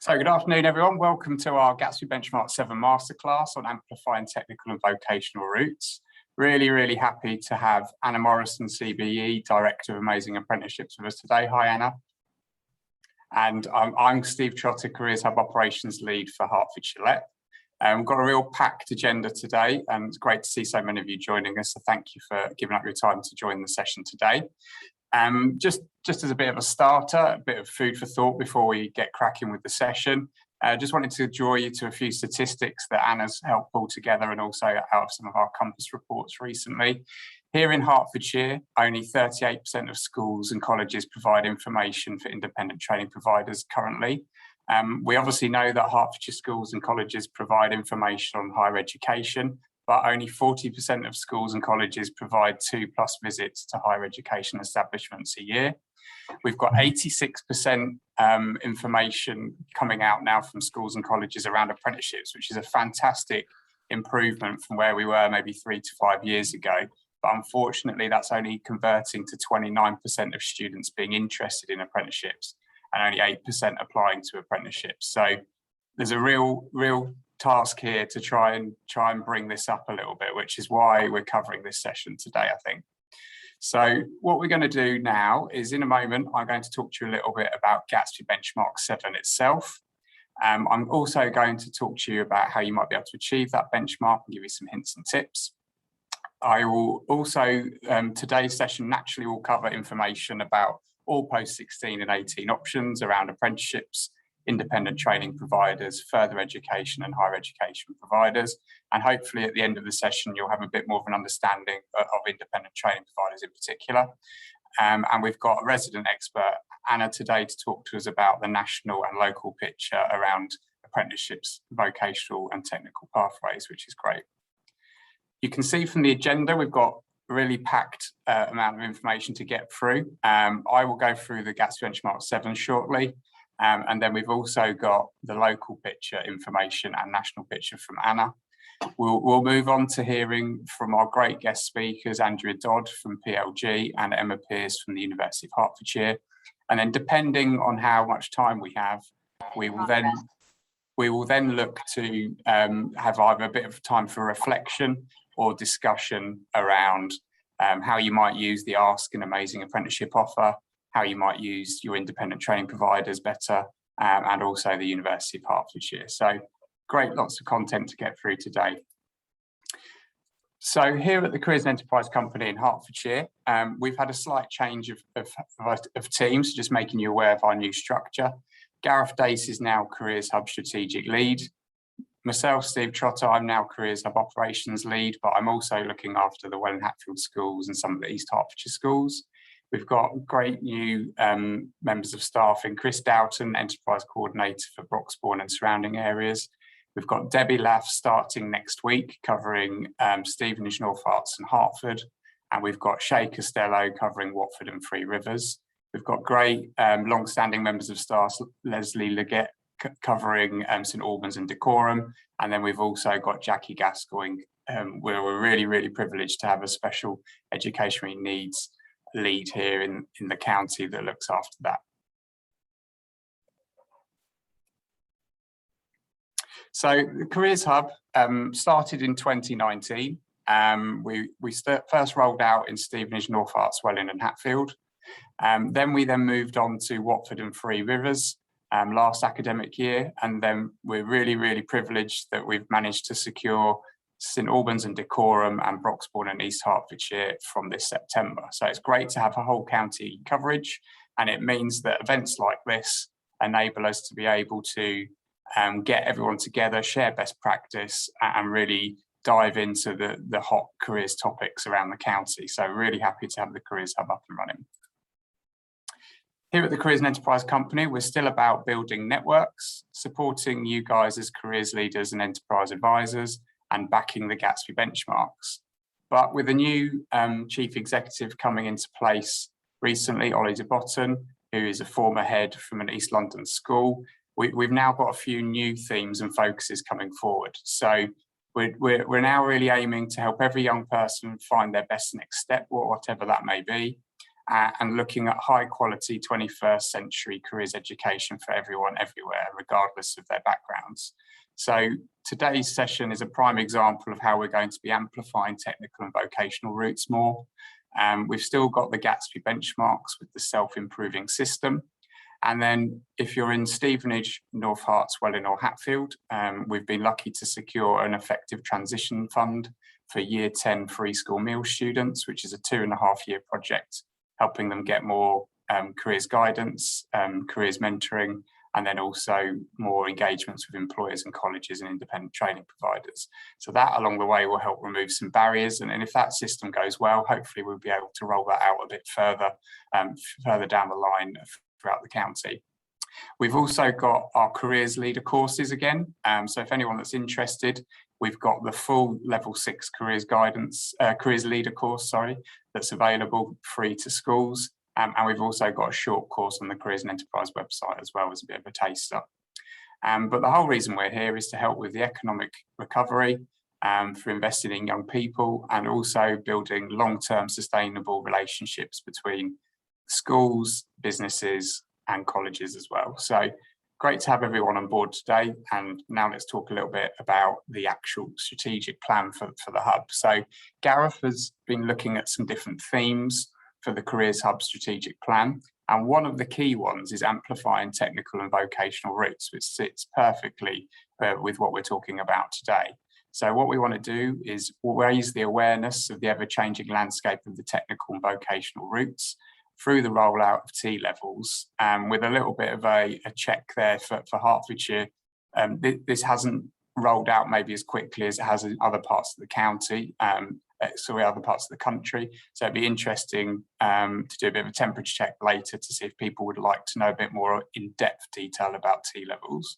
So good afternoon, everyone. Welcome to our Gatsby Benchmark 7 Masterclass on Amplifying Technical and Vocational Routes. Really happy to have Anna Morrison, CBE, Director of Amazing Apprenticeships with us today. Hi, Anna. And I'm Steve Trotter, Careers Hub Operations Lead for Hertfordshire. We've got a real packed agenda today, and it's great to see so many of you joining us. So thank you for giving up your time to join the session today. Just as a bit of a starter, a bit of food for thought before we get cracking with the session. Just wanted to draw you to a few statistics that Anna's helped pull together and also out of some of our Compass reports recently. Here in Hertfordshire, only 38% of schools and colleges provide information for independent training providers currently. We obviously know that Hertfordshire schools and colleges provide information on higher education, but only 40% of schools and colleges provide 2+ visits to higher education establishments a year. We've got 86% information coming out now from schools and colleges around apprenticeships, which is a fantastic improvement from where we were maybe 3 to 5 years ago. But unfortunately, that's only converting to 29% of students being interested in apprenticeships and only 8% applying to apprenticeships. So there's a real task here to try and bring this up a little bit, which is why we're covering this session today, I think. So what we're going to do now is, in a moment, I'm going to talk to you a little bit about Gatsby Benchmark 7 itself. I'm also going to talk to you about how you might be able to achieve that benchmark and give you some hints and tips. I will also, today's session naturally will cover information about all post-16 and 18 options around apprenticeships, independent training providers, further education and higher education providers. And hopefully at the end of the session, you'll have a bit more of an understanding of independent training providers in particular. And we've got a resident expert, Anna, today to talk to us about the national and local picture around apprenticeships, vocational and technical pathways, which is great. You can see from the agenda, we've got a really packed amount of information to get through. I will go through the Gatsby Benchmark 7 shortly. And then we've also got the local picture information and national picture from Anna. We'll move on to hearing from our great guest speakers, Andrea Dodd from PLG and Emma Pearce from the University of Hertfordshire. And then depending on how much time we have, we will then look to have either a bit of time for reflection or discussion around how you might use the Ask an Amazing Apprenticeship offer, how you might use your independent training providers better, and also the University of Hertfordshire. So great, lots of content to get through today. So here at the Careers and Enterprise Company in Hertfordshire, we've had a slight change of teams, just making you aware of our new structure. Gareth Dace is now Careers Hub Strategic Lead. Myself, Steve Trotter, I'm now Careers Hub Operations Lead, but I'm also looking after the Welwyn Hatfield schools and some of the East Hertfordshire schools. We've got great new members of staff in Chris Doughton, Enterprise Coordinator for Broxbourne and surrounding areas. We've got Debbie Laff starting next week, covering Stevenage, North Herts and Hertford. And we've got Shay Costello covering Watford and Three Rivers. We've got great long-standing members of staff, Leslie Leggett covering St Albans and Dacorum. And then we've also got Jackie Gascoigne, where we're really privileged to have a special educational needs lead here in the county that looks after that. So the Careers Hub started in 2019. We first rolled out in Stevenage, North Herts, Welwyn and Hatfield. Then we moved on to Watford and Three Rivers last academic year. And then we're really privileged that we've managed to secure St Albans and Dacorum and Broxbourne and East Hertfordshire from this September. So it's great to have a whole county coverage, and it means that events like this enable us to be able to get everyone together, share best practice, and really dive into the hot careers topics around the county. So really happy to have the Careers Hub up and running. Here at the Careers and Enterprise Company, we're still about building networks, supporting you guys as careers leaders and enterprise advisors, and backing the Gatsby benchmarks. But with a new chief executive coming into place recently, Ollie de Botton, who is a former head from an East London school, we've now got a few new themes and focuses coming forward. So we're now really aiming to help every young person find their best next step, whatever that may be. and looking at high quality 21st century careers education for everyone, everywhere, regardless of their backgrounds. So today's session is a prime example of how we're going to be amplifying technical and vocational routes more. We've still got the Gatsby benchmarks with the self-improving system. And then if you're in Stevenage, North Herts, Welling or Hatfield, we've been lucky to secure an effective transition fund for year 10 free school meal students, which is a 2.5-year project, helping them get more careers guidance, careers mentoring, and then also more engagements with employers and colleges and independent training providers. So that along the way will help remove some barriers. And if that system goes well, hopefully we'll be able to roll that out a bit further, further down the line throughout the county. We've also got our careers leader courses again. So if anyone that's interested, we've got the full level 6 careers guidance, careers leader course, that's available free to schools. And we've also got a short course on the Careers and Enterprise website as well as a bit of a taster. But the whole reason we're here is to help with the economic recovery, for investing in young people, and also building long-term sustainable relationships between schools, businesses, and colleges as well. So great to have everyone on board today. And now let's talk a little bit about the actual strategic plan for the hub. So Gareth has been looking at some different themes for the Careers Hub strategic plan. And one of the key ones is amplifying technical and vocational routes, which sits perfectly with what we're talking about today. So what we want to do is raise the awareness of the ever-changing landscape of the technical and vocational routes through the rollout of T-levels, with a little bit of a check there for Hertfordshire. This hasn't rolled out maybe as quickly as it has in other parts of the county, other parts of the country. So it'd be interesting to do a bit of a temperature check later to see if people would like to know a bit more in-depth detail about T-levels.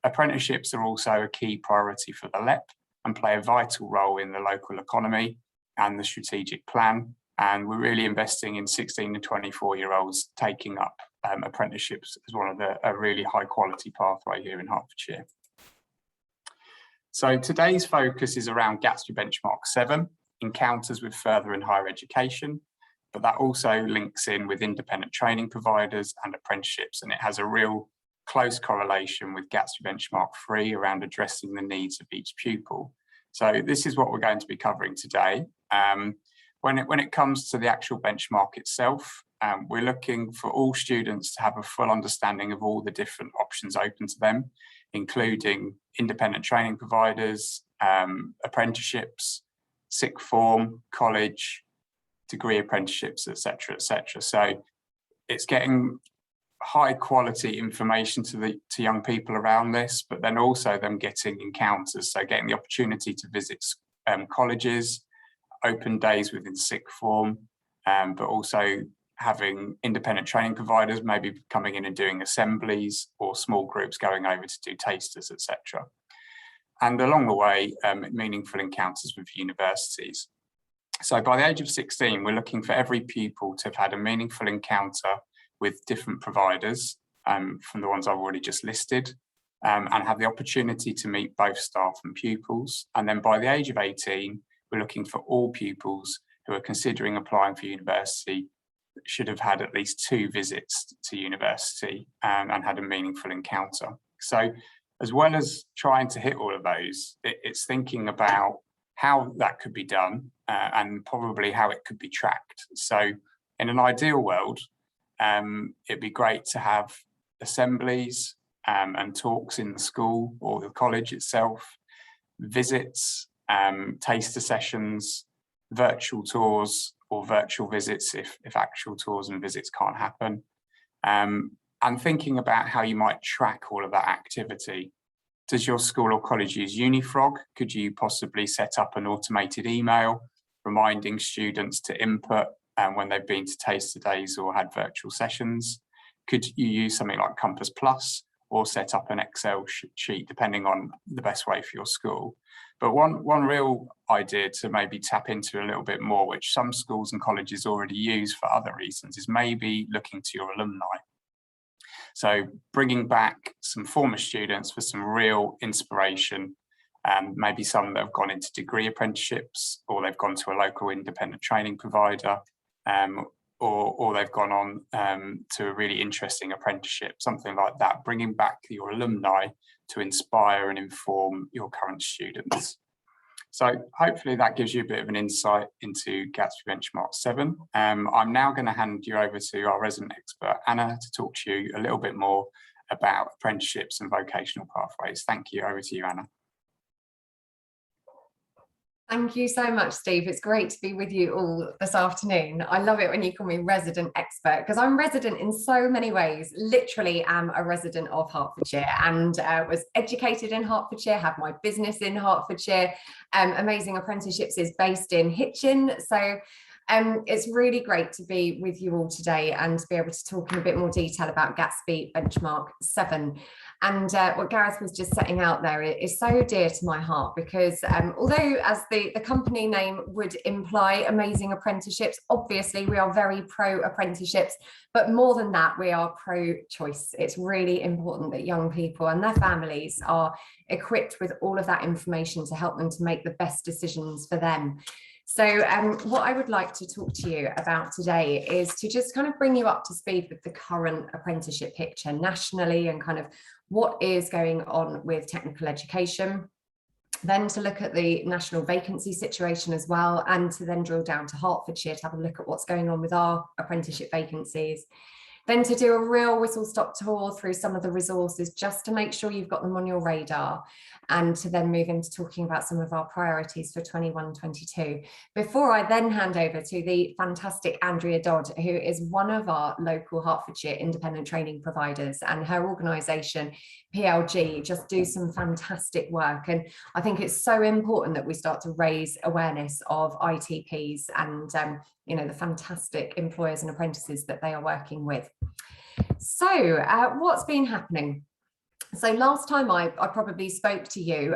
Apprenticeships are also a key priority for the LEP and play a vital role in the local economy and the strategic plan. And we're really investing in 16 to 24-year-olds taking up apprenticeships as one of a really high quality pathway here in Hertfordshire. So today's focus is around Gatsby Benchmark 7, encounters with further and higher education, but that also links in with independent training providers and apprenticeships, and it has a real close correlation with Gatsby Benchmark 3 around addressing the needs of each pupil. So this is what we're going to be covering today. When it comes to the actual benchmark itself, we're looking for all students to have a full understanding of all the different options open to them, including independent training providers, apprenticeships, sixth form, college, degree apprenticeships, etc., etc. So it's getting high quality information to young people around this, but then also them getting encounters, so getting the opportunity to visit colleges, open days within sixth form, but also having independent training providers maybe coming in and doing assemblies, or small groups going over to do tasters, etc. And along the way, meaningful encounters with universities. So by the age of 16, we're looking for every pupil to have had a meaningful encounter with different providers, from the ones I've already just listed, and have the opportunity to meet both staff and pupils. And then by the age of 18, we're looking for all pupils who are considering applying for university should have had at least 2 visits to university and had a meaningful encounter. So as well as trying to hit all of those, it's thinking about how that could be done and probably how it could be tracked. So in an ideal world, it'd be great to have assemblies and talks in the school or the college itself, visits, taster sessions, virtual tours or virtual visits if actual tours and visits can't happen, and thinking about how you might track all of that activity. Does your school or college use Unifrog? Could you possibly set up an automated email reminding students to input when they've been to taster days or had virtual sessions? Could you use something like Compass Plus or set up an Excel sheet, depending on the best way for your school? But one real idea to maybe tap into a little bit more, which some schools and colleges already use for other reasons, is maybe looking to your alumni. So bringing back some former students for some real inspiration, maybe some that have gone into degree apprenticeships or they've gone to a local independent training provider, or they've gone on to a really interesting apprenticeship, something like that, bringing back your alumni to inspire and inform your current students. So hopefully that gives you a bit of an insight into Gatsby Benchmark 7. I'm now going to hand you over to our resident expert, Anna, to talk to you a little bit more about apprenticeships and vocational pathways. Thank you. Over to you, Anna. Thank you so much, Steve. It's great to be with you all this afternoon. I love it when you call me resident expert, because I'm resident in so many ways. Literally am a resident of Hertfordshire and was educated in Hertfordshire, have my business in Hertfordshire. Amazing Apprenticeships is based in Hitchin. So it's really great to be with you all today and to be able to talk in a bit more detail about Gatsby Benchmark 7. And what Gareth was just setting out there is so dear to my heart, because although as the company name would imply, Amazing Apprenticeships, obviously we are very pro apprenticeships, but more than that, we are pro choice. It's really important that young people and their families are equipped with all of that information to help them to make the best decisions for them. So what I would like to talk to you about today is to just kind of bring you up to speed with the current apprenticeship picture nationally and kind of what is going on with technical education, then to look at the national vacancy situation as well, and to then drill down to Hertfordshire to have a look at what's going on with our apprenticeship vacancies. Then to do a real whistle-stop tour through some of the resources just to make sure you've got them on your radar, and to then move into talking about some of our priorities for 21-22. Before I then hand over to the fantastic Andrea Dodd, who is one of our local Hertfordshire independent training providers, and her organisation PLG just do some fantastic work. And I think it's so important that we start to raise awareness of Htqs and the fantastic employers and apprentices that they are working with. So what's been happening? So last time I probably spoke to you,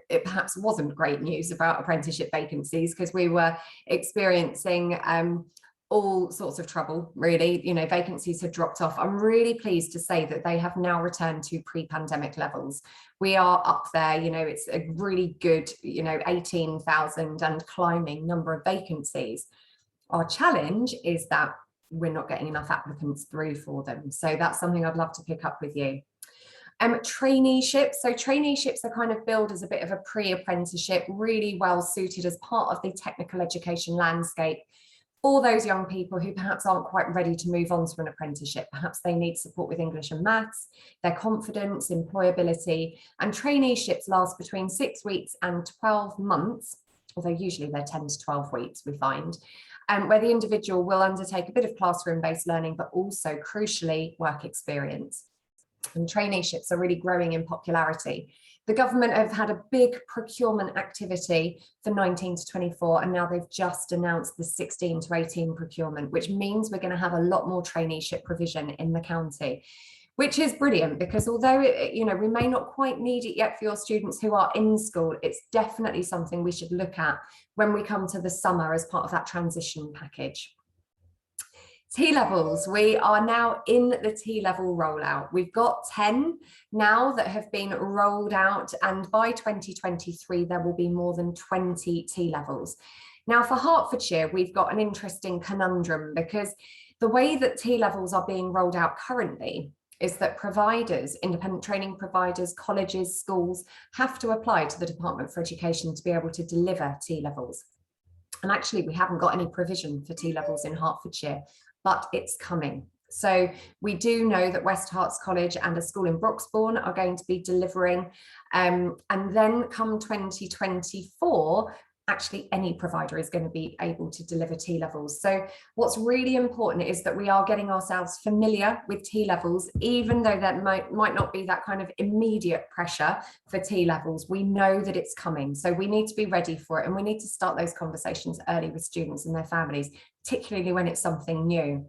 it perhaps wasn't great news about apprenticeship vacancies, because we were experiencing all sorts of trouble, really. Vacancies had dropped off. I'm really pleased to say that they have now returned to pre-pandemic levels. We are up there, it's a really good, 18,000 and climbing number of vacancies. Our challenge is that we're not getting enough applicants through for them. So that's something I'd love to pick up with you. Traineeships. So traineeships are kind of billed as a bit of a pre-apprenticeship, really well suited as part of the technical education landscape for those young people who perhaps aren't quite ready to move on to an apprenticeship. Perhaps they need support with English and maths, their confidence, employability, and traineeships last between 6 weeks and 12 months, although usually they're 10 to 12 weeks, we find, where the individual will undertake a bit of classroom-based learning, but also, crucially, work experience. And traineeships are really growing in popularity. The government have had a big procurement activity for 19 to 24, and now they've just announced the 16 to 18 procurement, which means we're going to have a lot more traineeship provision in the county, which is brilliant, because although we may not quite need it yet for your students who are in school, it's definitely something we should look at when we come to the summer as part of that transition package. T-levels, we are now in the T-level rollout. We've got 10 now that have been rolled out, and by 2023 there will be more than 20 T-levels. Now for Hertfordshire, we've got an interesting conundrum, because the way that T-levels are being rolled out currently is that providers, independent training providers, colleges, schools have to apply to the Department for Education to be able to deliver T-levels. And actually we haven't got any provision for T-levels in Hertfordshire, but it's coming. So we do know that West Herts College and a school in Broxbourne are going to be delivering. And then come 2024, actually any provider is going to be able to deliver T-levels. So what's really important is that we are getting ourselves familiar with T-levels, even though there might not be that kind of immediate pressure for T-levels. We know that it's coming, so we need to be ready for it, and we need to start those conversations early with students and their families, particularly when it's something new.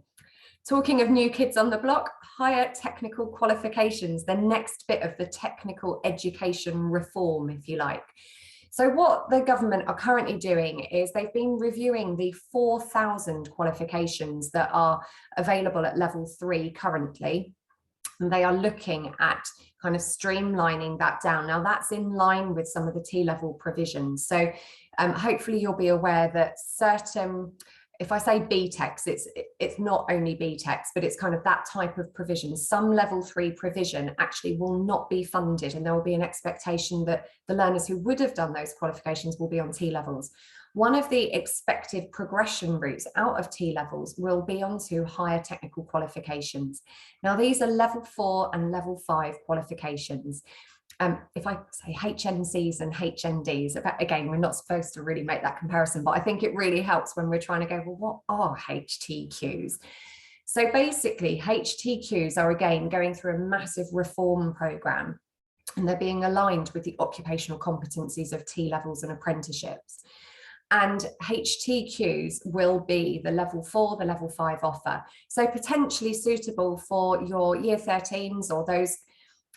Talking of new kids on the block, higher technical qualifications, the next bit of the technical education reform, if you like. So what the government are currently doing is they've been reviewing the 4,000 qualifications that are available at level 3 currently. And they are looking at kind of streamlining that down. Now that's in line with some of the T-level provisions. So hopefully you'll be aware that certain if I say BTECs, it's not only BTECs, but it's kind of that type of provision. Some level 3 provision actually will not be funded, and there will be an expectation that the learners who would have done those qualifications will be on T levels. One of the expected progression routes out of T levels will be onto higher technical qualifications. Now, these are level 4 and level 5 qualifications. If I say HNCs and HNDs, again, we're not supposed to really make that comparison, but I think it really helps when we're trying to go, well, what are Htqs? So basically, Htqs are, again, going through a massive reform program, and they're being aligned with the occupational competencies of T levels and apprenticeships. And Htqs will be the level 4, the level 5 offer. So potentially suitable for your year 13s or those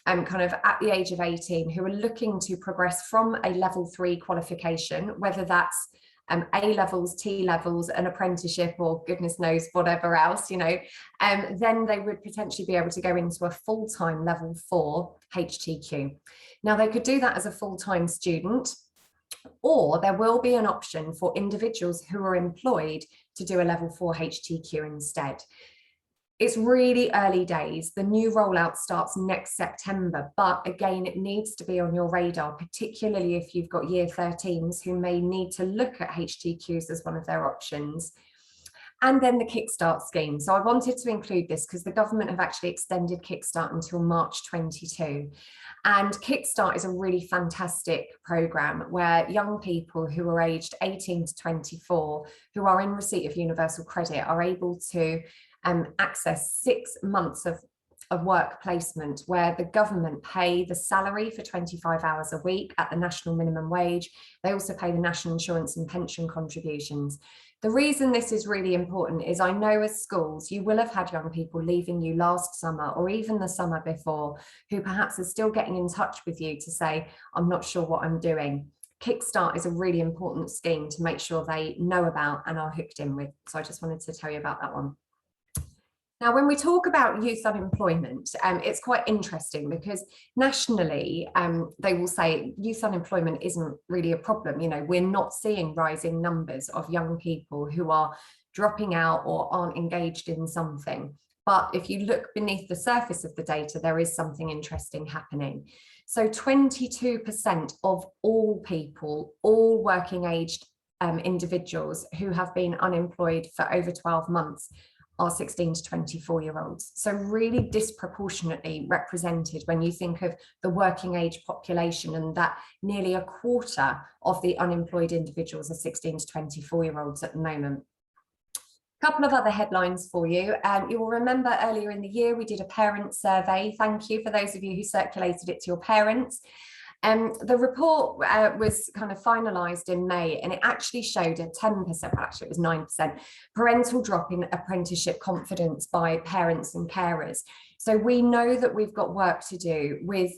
kind of at the age of 18 who are looking to progress from a level 3 qualification, whether that's A levels, T levels, an apprenticeship, or goodness knows whatever else, you know, then they would potentially be able to go into a full-time level 4 Htq. Now, they could do that as a full-time student, or there will be an option for individuals who are employed to do a level 4 Htq instead. It's really early days. The new rollout starts next September, but again, it needs to be on your radar, particularly if you've got year 13s who may need to look at Htqs as one of their options. And then the Kickstart scheme. So I wanted to include this because the government have actually extended Kickstart until March 22. And Kickstart is a really fantastic programme where young people who are aged 18 to 24, who are in receipt of universal credit, are able to access 6 months of work placement where the government pay the salary for 25 hours a week at the national minimum wage. They also pay the national insurance and pension contributions. The reason this is really important is I know as schools, you will have had young people leaving you last summer or even the summer before who perhaps are still getting in touch with you to say, I'm not sure what I'm doing. Kickstart is a really important scheme to make sure they know about and are hooked in with. So I just wanted to tell you about that one. Now, when we talk about youth unemployment, it's quite interesting because nationally, they will say youth unemployment isn't really a problem. You know, we're not seeing rising numbers of young people who are dropping out or aren't engaged in something. But if you look beneath the surface of the data, there is something interesting happening. So 22% of all people, all working aged individuals who have been unemployed for over 12 months are 16 to 24-year-olds. So really disproportionately represented when you think of the working age population, and that nearly a quarter of the unemployed individuals are 16 to 24-year-olds at the moment. A couple of other headlines for you. You will remember earlier in the year, we did a parent survey. Thank you for those of you who circulated it to your parents. The report was kind of finalised in May, and it actually showed a 10%, well, actually it was 9%, parental drop in apprenticeship confidence by parents and carers. So we know that we've got work to do with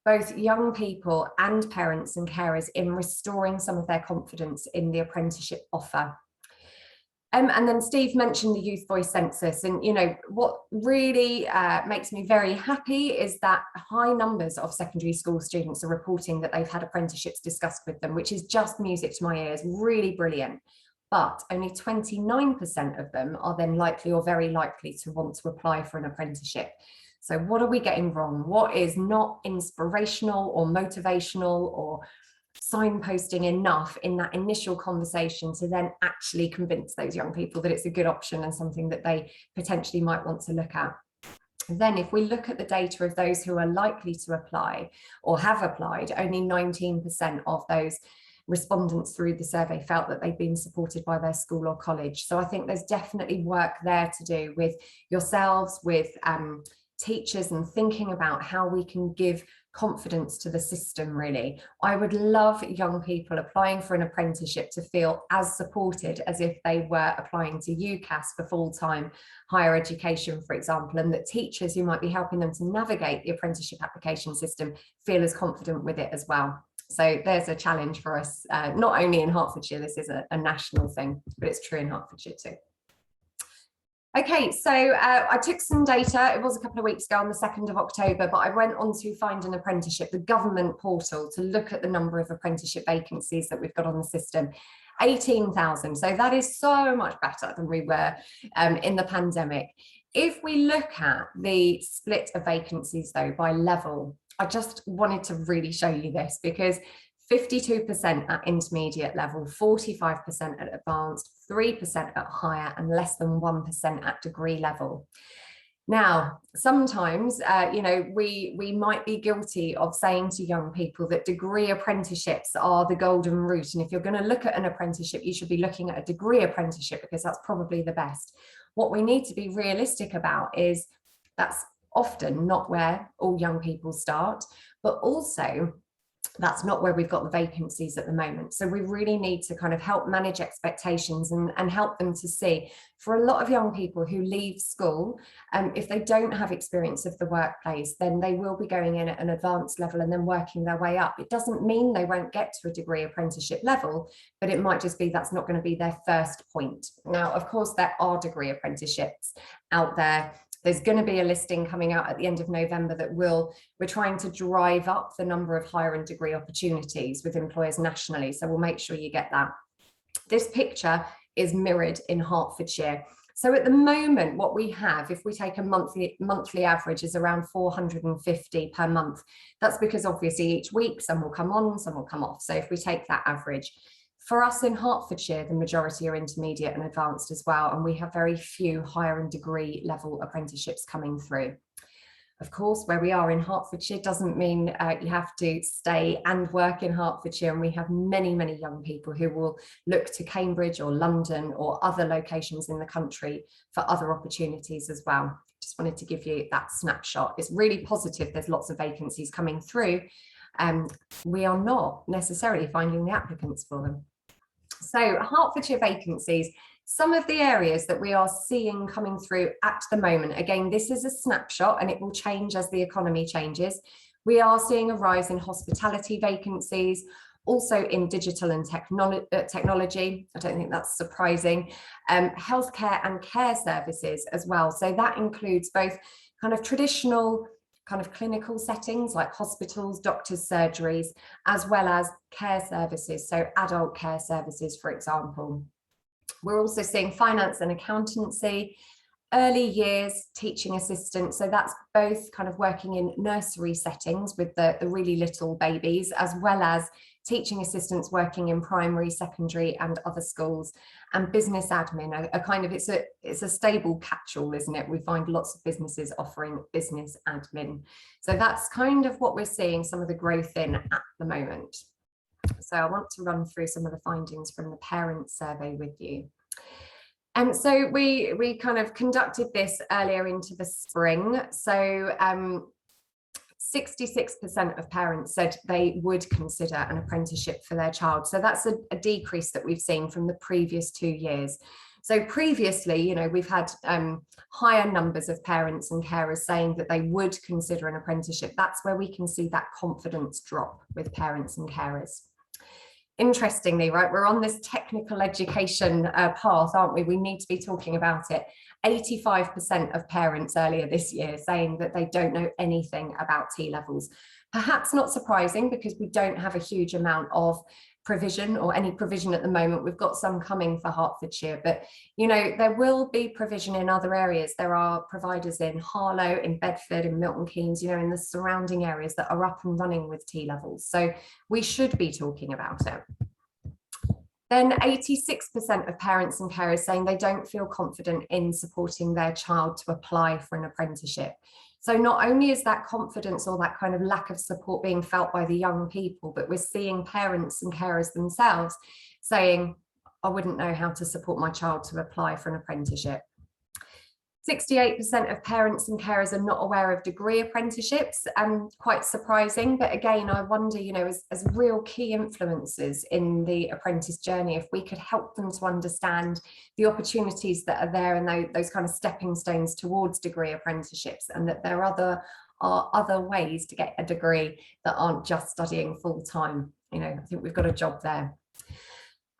both young people and parents and carers in restoring some of their confidence in the apprenticeship offer. And then Steve mentioned the Youth Voice Census, and you know what really makes me very happy is that high numbers of secondary school students are reporting that they've had apprenticeships discussed with them, which is just music to my ears, really brilliant. But only 29% of them are then likely or very likely to want to apply for an apprenticeship. So what are we getting wrong? What is not inspirational or motivational or signposting enough in that initial conversation to then actually convince those young people that it's a good option and something that they potentially might want to look at? Then if we look at the data of those who are likely to apply or have applied, only 19% of those respondents through the survey felt that they've been supported by their school or college. So I think there's definitely work there to do with yourselves, with teachers, and thinking about how we can give confidence to the system, really. I would love young people applying for an apprenticeship to feel as supported as if they were applying to UCAS for full-time higher education, for example, and that teachers who might be helping them to navigate the apprenticeship application system feel as confident with it as well. So there's a challenge for us, not only in Hertfordshire, this is a national thing, but it's true in Hertfordshire too. Okay, so I took some data, it was a couple of weeks ago on the 2nd of October, but I went on to Find an Apprenticeship, the government portal, to look at the number of apprenticeship vacancies that we've got on the system. 18,000. So that is so much better than we were in the pandemic. If we look at the split of vacancies though by level, I just wanted to really show you this because 52% at intermediate level, 45% at advanced, 3% at higher, and less than 1% at degree level. Now, sometimes, we might be guilty of saying to young people that degree apprenticeships are the golden route. And if you're going to look at an apprenticeship, you should be looking at a degree apprenticeship because that's probably the best. What we need to be realistic about is that's often not where all young people start, but also that's not where we've got the vacancies at the moment. So we really need to kind of help manage expectations and help them to see, for a lot of young people who leave school, if they don't have experience of the workplace, then they will be going in at an advanced level and then working their way up. It doesn't mean they won't get to a degree apprenticeship level, but it might just be that's not going to be their first point. Now, of course, there are degree apprenticeships out there. There's going to be a listing coming out at the end of November that we're trying to drive up the number of higher and degree opportunities with employers nationally. So we'll make sure you get that. This picture is mirrored in Hertfordshire. So at the moment, what we have, if we take a monthly average, is around 450 per month. That's because obviously each week some will come on, some will come off. So if we take that average, for us in Hertfordshire, the majority are intermediate and advanced as well, and we have very few higher and degree level apprenticeships coming through. Of course, where we are in Hertfordshire doesn't mean you have to stay and work in Hertfordshire, and we have many, many young people who will look to Cambridge or London or other locations in the country for other opportunities as well. Just wanted to give you that snapshot. It's really positive. There's lots of vacancies coming through. We are not necessarily finding the applicants for them. So Hertfordshire vacancies, some of the areas that we are seeing coming through at the moment, again, this is a snapshot and it will change as the economy changes. We are seeing a rise in hospitality vacancies, also in digital and technology. I don't think that's surprising. Healthcare and care services as well. So that includes both kind of traditional kind of clinical settings like hospitals, doctors, surgeries, as well as care services, so adult care services, for example. We're also seeing finance and accountancy, early years teaching assistants, so that's both kind of working in nursery settings with the really little babies, as well as teaching assistants working in primary, secondary and other schools, and business admin, a kind of, it's a stable catch-all, isn't it? We find lots of businesses offering business admin. So that's kind of what we're seeing some of the growth in at the moment. So I want to run through some of the findings from the parent survey with you. And so we kind of conducted this earlier into the spring. So 66% of parents said they would consider an apprenticeship for their child. So that's a decrease that we've seen from the previous 2 years. So previously, you know, we've had higher numbers of parents and carers saying that they would consider an apprenticeship. That's where we can see that confidence drop with parents and carers. Interestingly, right, we're on this technical education path, aren't we? We need to be talking about it. 85% of parents earlier this year saying that they don't know anything about T-levels. Perhaps not surprising because we don't have a huge amount of provision or any provision at the moment. We've got some coming for Hertfordshire, but you know, there will be provision in other areas. There are providers in Harlow, in Bedford, in Milton Keynes, you know, in the surrounding areas that are up and running with T-levels. So we should be talking about it. Then 86% of parents and carers saying they don't feel confident in supporting their child to apply for an apprenticeship. So not only is that confidence or that kind of lack of support being felt by the young people, but we're seeing parents and carers themselves saying, I wouldn't know how to support my child to apply for an apprenticeship. 68% of parents and carers are not aware of degree apprenticeships, quite surprising. But again, I wonder, you know, as real key influencers in the apprentice journey, if we could help them to understand the opportunities that are there and those kind of stepping stones towards degree apprenticeships, and that there are other ways to get a degree that aren't just studying full time. You know, I think we've got a job there.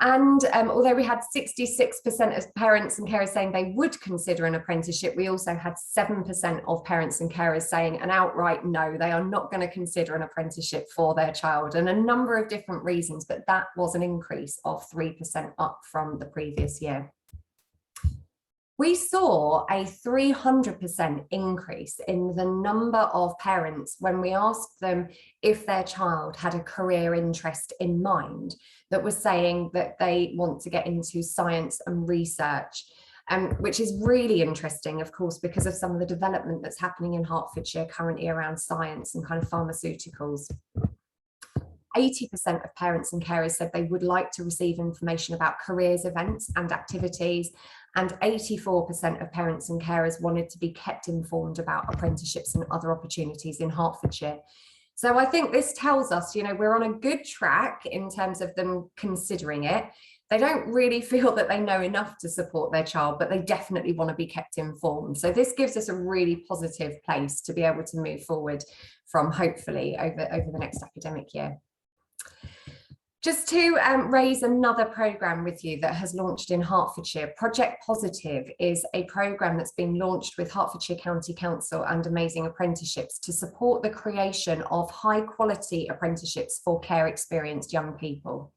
And although we had 66% of parents and carers saying they would consider an apprenticeship, we also had 7% of parents and carers saying an outright no, they are not going to consider an apprenticeship for their child, and a number of different reasons, but that was an increase of 3% up from the previous year. We saw a 300% increase in the number of parents when we asked them if their child had a career interest in mind that was saying that they want to get into science and research, which is really interesting, of course, because of some of the development that's happening in Hertfordshire currently around science and kind of pharmaceuticals. 80% of parents and carers said they would like to receive information about careers events and activities, and 84% of parents and carers wanted to be kept informed about apprenticeships and other opportunities in Hertfordshire. So I think this tells us, you know, we're on a good track in terms of them considering it. They don't really feel that they know enough to support their child, but they definitely want to be kept informed. So this gives us a really positive place to be able to move forward from, hopefully, over the next academic year. Just to raise another programme with you that has launched in Hertfordshire, Project Positive is a programme that's been launched with Hertfordshire County Council and Amazing Apprenticeships to support the creation of high quality apprenticeships for care experienced young people.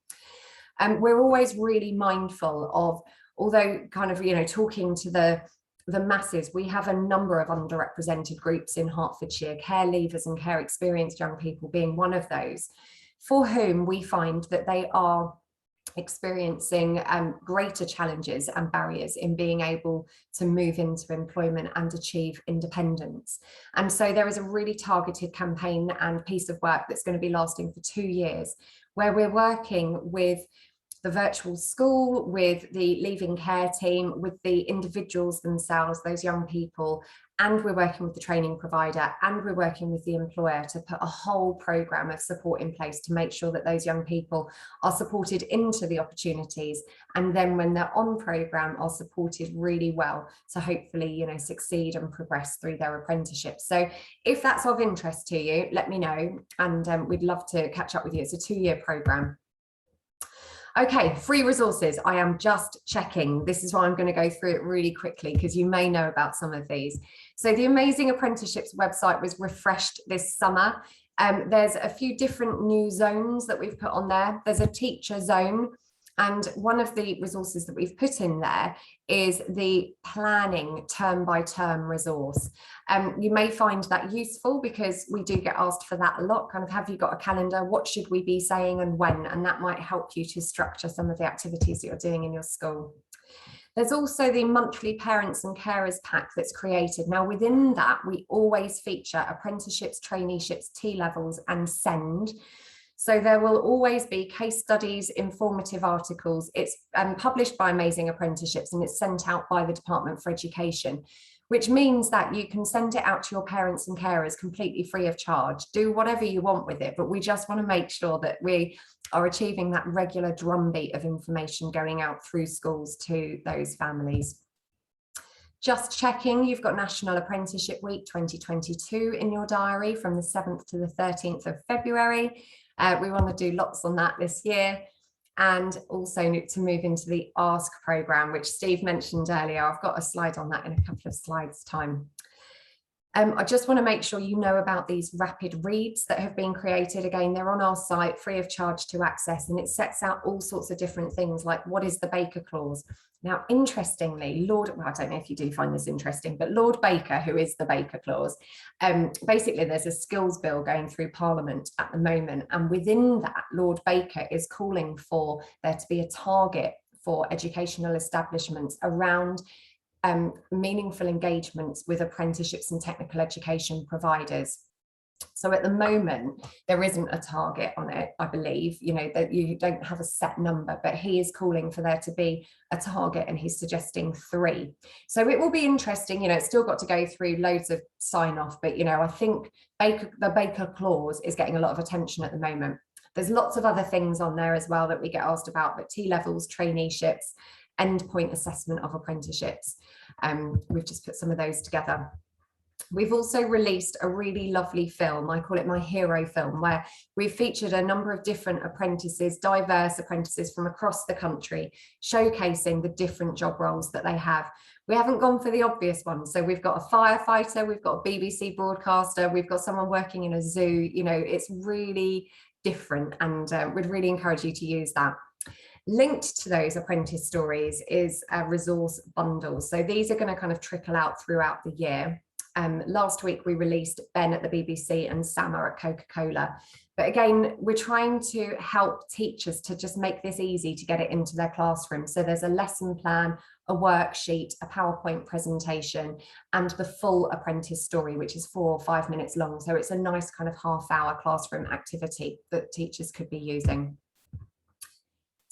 We're always really mindful of, although kind of, you know, talking to the masses, we have a number of underrepresented groups in Hertfordshire, care leavers and care experienced young people being one of those, for whom we find that they are experiencing greater challenges and barriers in being able to move into employment and achieve independence. And so there is a really targeted campaign and piece of work that's going to be lasting for 2 years, where we're working with the virtual school, with the leaving care team, with the individuals themselves, those young people, and we're working with the training provider, and we're working with the employer to put a whole programme of support in place to make sure that those young people are supported into the opportunities, and then when they're on programme are supported really well to hopefully, you know, succeed and progress through their apprenticeship. So if that's of interest to you, let me know, and we'd love to catch up with you. It's a 2-year programme. Okay, free resources. I am just checking. This is why I'm going to go through it really quickly, because you may know about some of these. So the Amazing Apprenticeships website was refreshed this summer. There's a few different new zones that we've put on there. There's a teacher zone. And one of the resources that we've put in there is the planning term by term resource. You may find that useful because we do get asked for that a lot, kind of, have you got a calendar? What should we be saying and when? And that might help you to structure some of the activities that you're doing in your school. There's also the monthly parents and carers pack that's created. Now within that, we always feature apprenticeships, traineeships, T-levels and SEND. So there will always be case studies, informative articles. It's published by Amazing Apprenticeships and it's sent out by the Department for Education, which means that you can send it out to your parents and carers completely free of charge. Do whatever you want with it, but we just want to make sure that we are achieving that regular drumbeat of information going out through schools to those families. Just checking, you've got National Apprenticeship Week 2022 in your diary from the 7th to the 13th of February. We want to do lots on that this year, and also to move into the ASK programme, which Steve mentioned earlier. I've got a slide on that in a couple of slides' time. I just want to make sure you know about these rapid reads that have been created. Again, they're on our site, free of charge to access, and it sets out all sorts of different things like what is the Baker Clause. Now, interestingly, well, I don't know if you do find this interesting, but Lord Baker, who is the Baker Clause, basically there's a skills bill going through Parliament at the moment, and within that, Lord Baker is calling for there to be a target for educational establishments around meaningful engagements with apprenticeships and technical education providers. So at the moment, there isn't a target on it, I believe, you know, that you don't have a set number, but he is calling for there to be a target and he's suggesting 3. So it will be interesting, you know, it's still got to go through loads of sign off, but, you know, I think the Baker Clause is getting a lot of attention at the moment. There's lots of other things on there as well that we get asked about, but T-levels, traineeships, endpoint assessment of apprenticeships. We've just put some of those together. We've also released a really lovely film, I call it my hero film, where we've featured a number of different apprentices, diverse apprentices from across the country, showcasing the different job roles that they have. We haven't gone for the obvious ones. So we've got a firefighter, we've got a BBC broadcaster, we've got someone working in a zoo. You know, it's really different, and we'd really encourage you to use that. Linked to those apprentice stories is resource bundles. So these are going to kind of trickle out throughout the year. Last week we released Ben at the BBC and Sama at Coca-Cola. But again, we're trying to help teachers to just make this easy to get it into their classroom. So there's a lesson plan, a worksheet, a PowerPoint presentation, and the full apprentice story, which is 4 or 5 minutes long. So it's a nice kind of half-hour classroom activity that teachers could be using.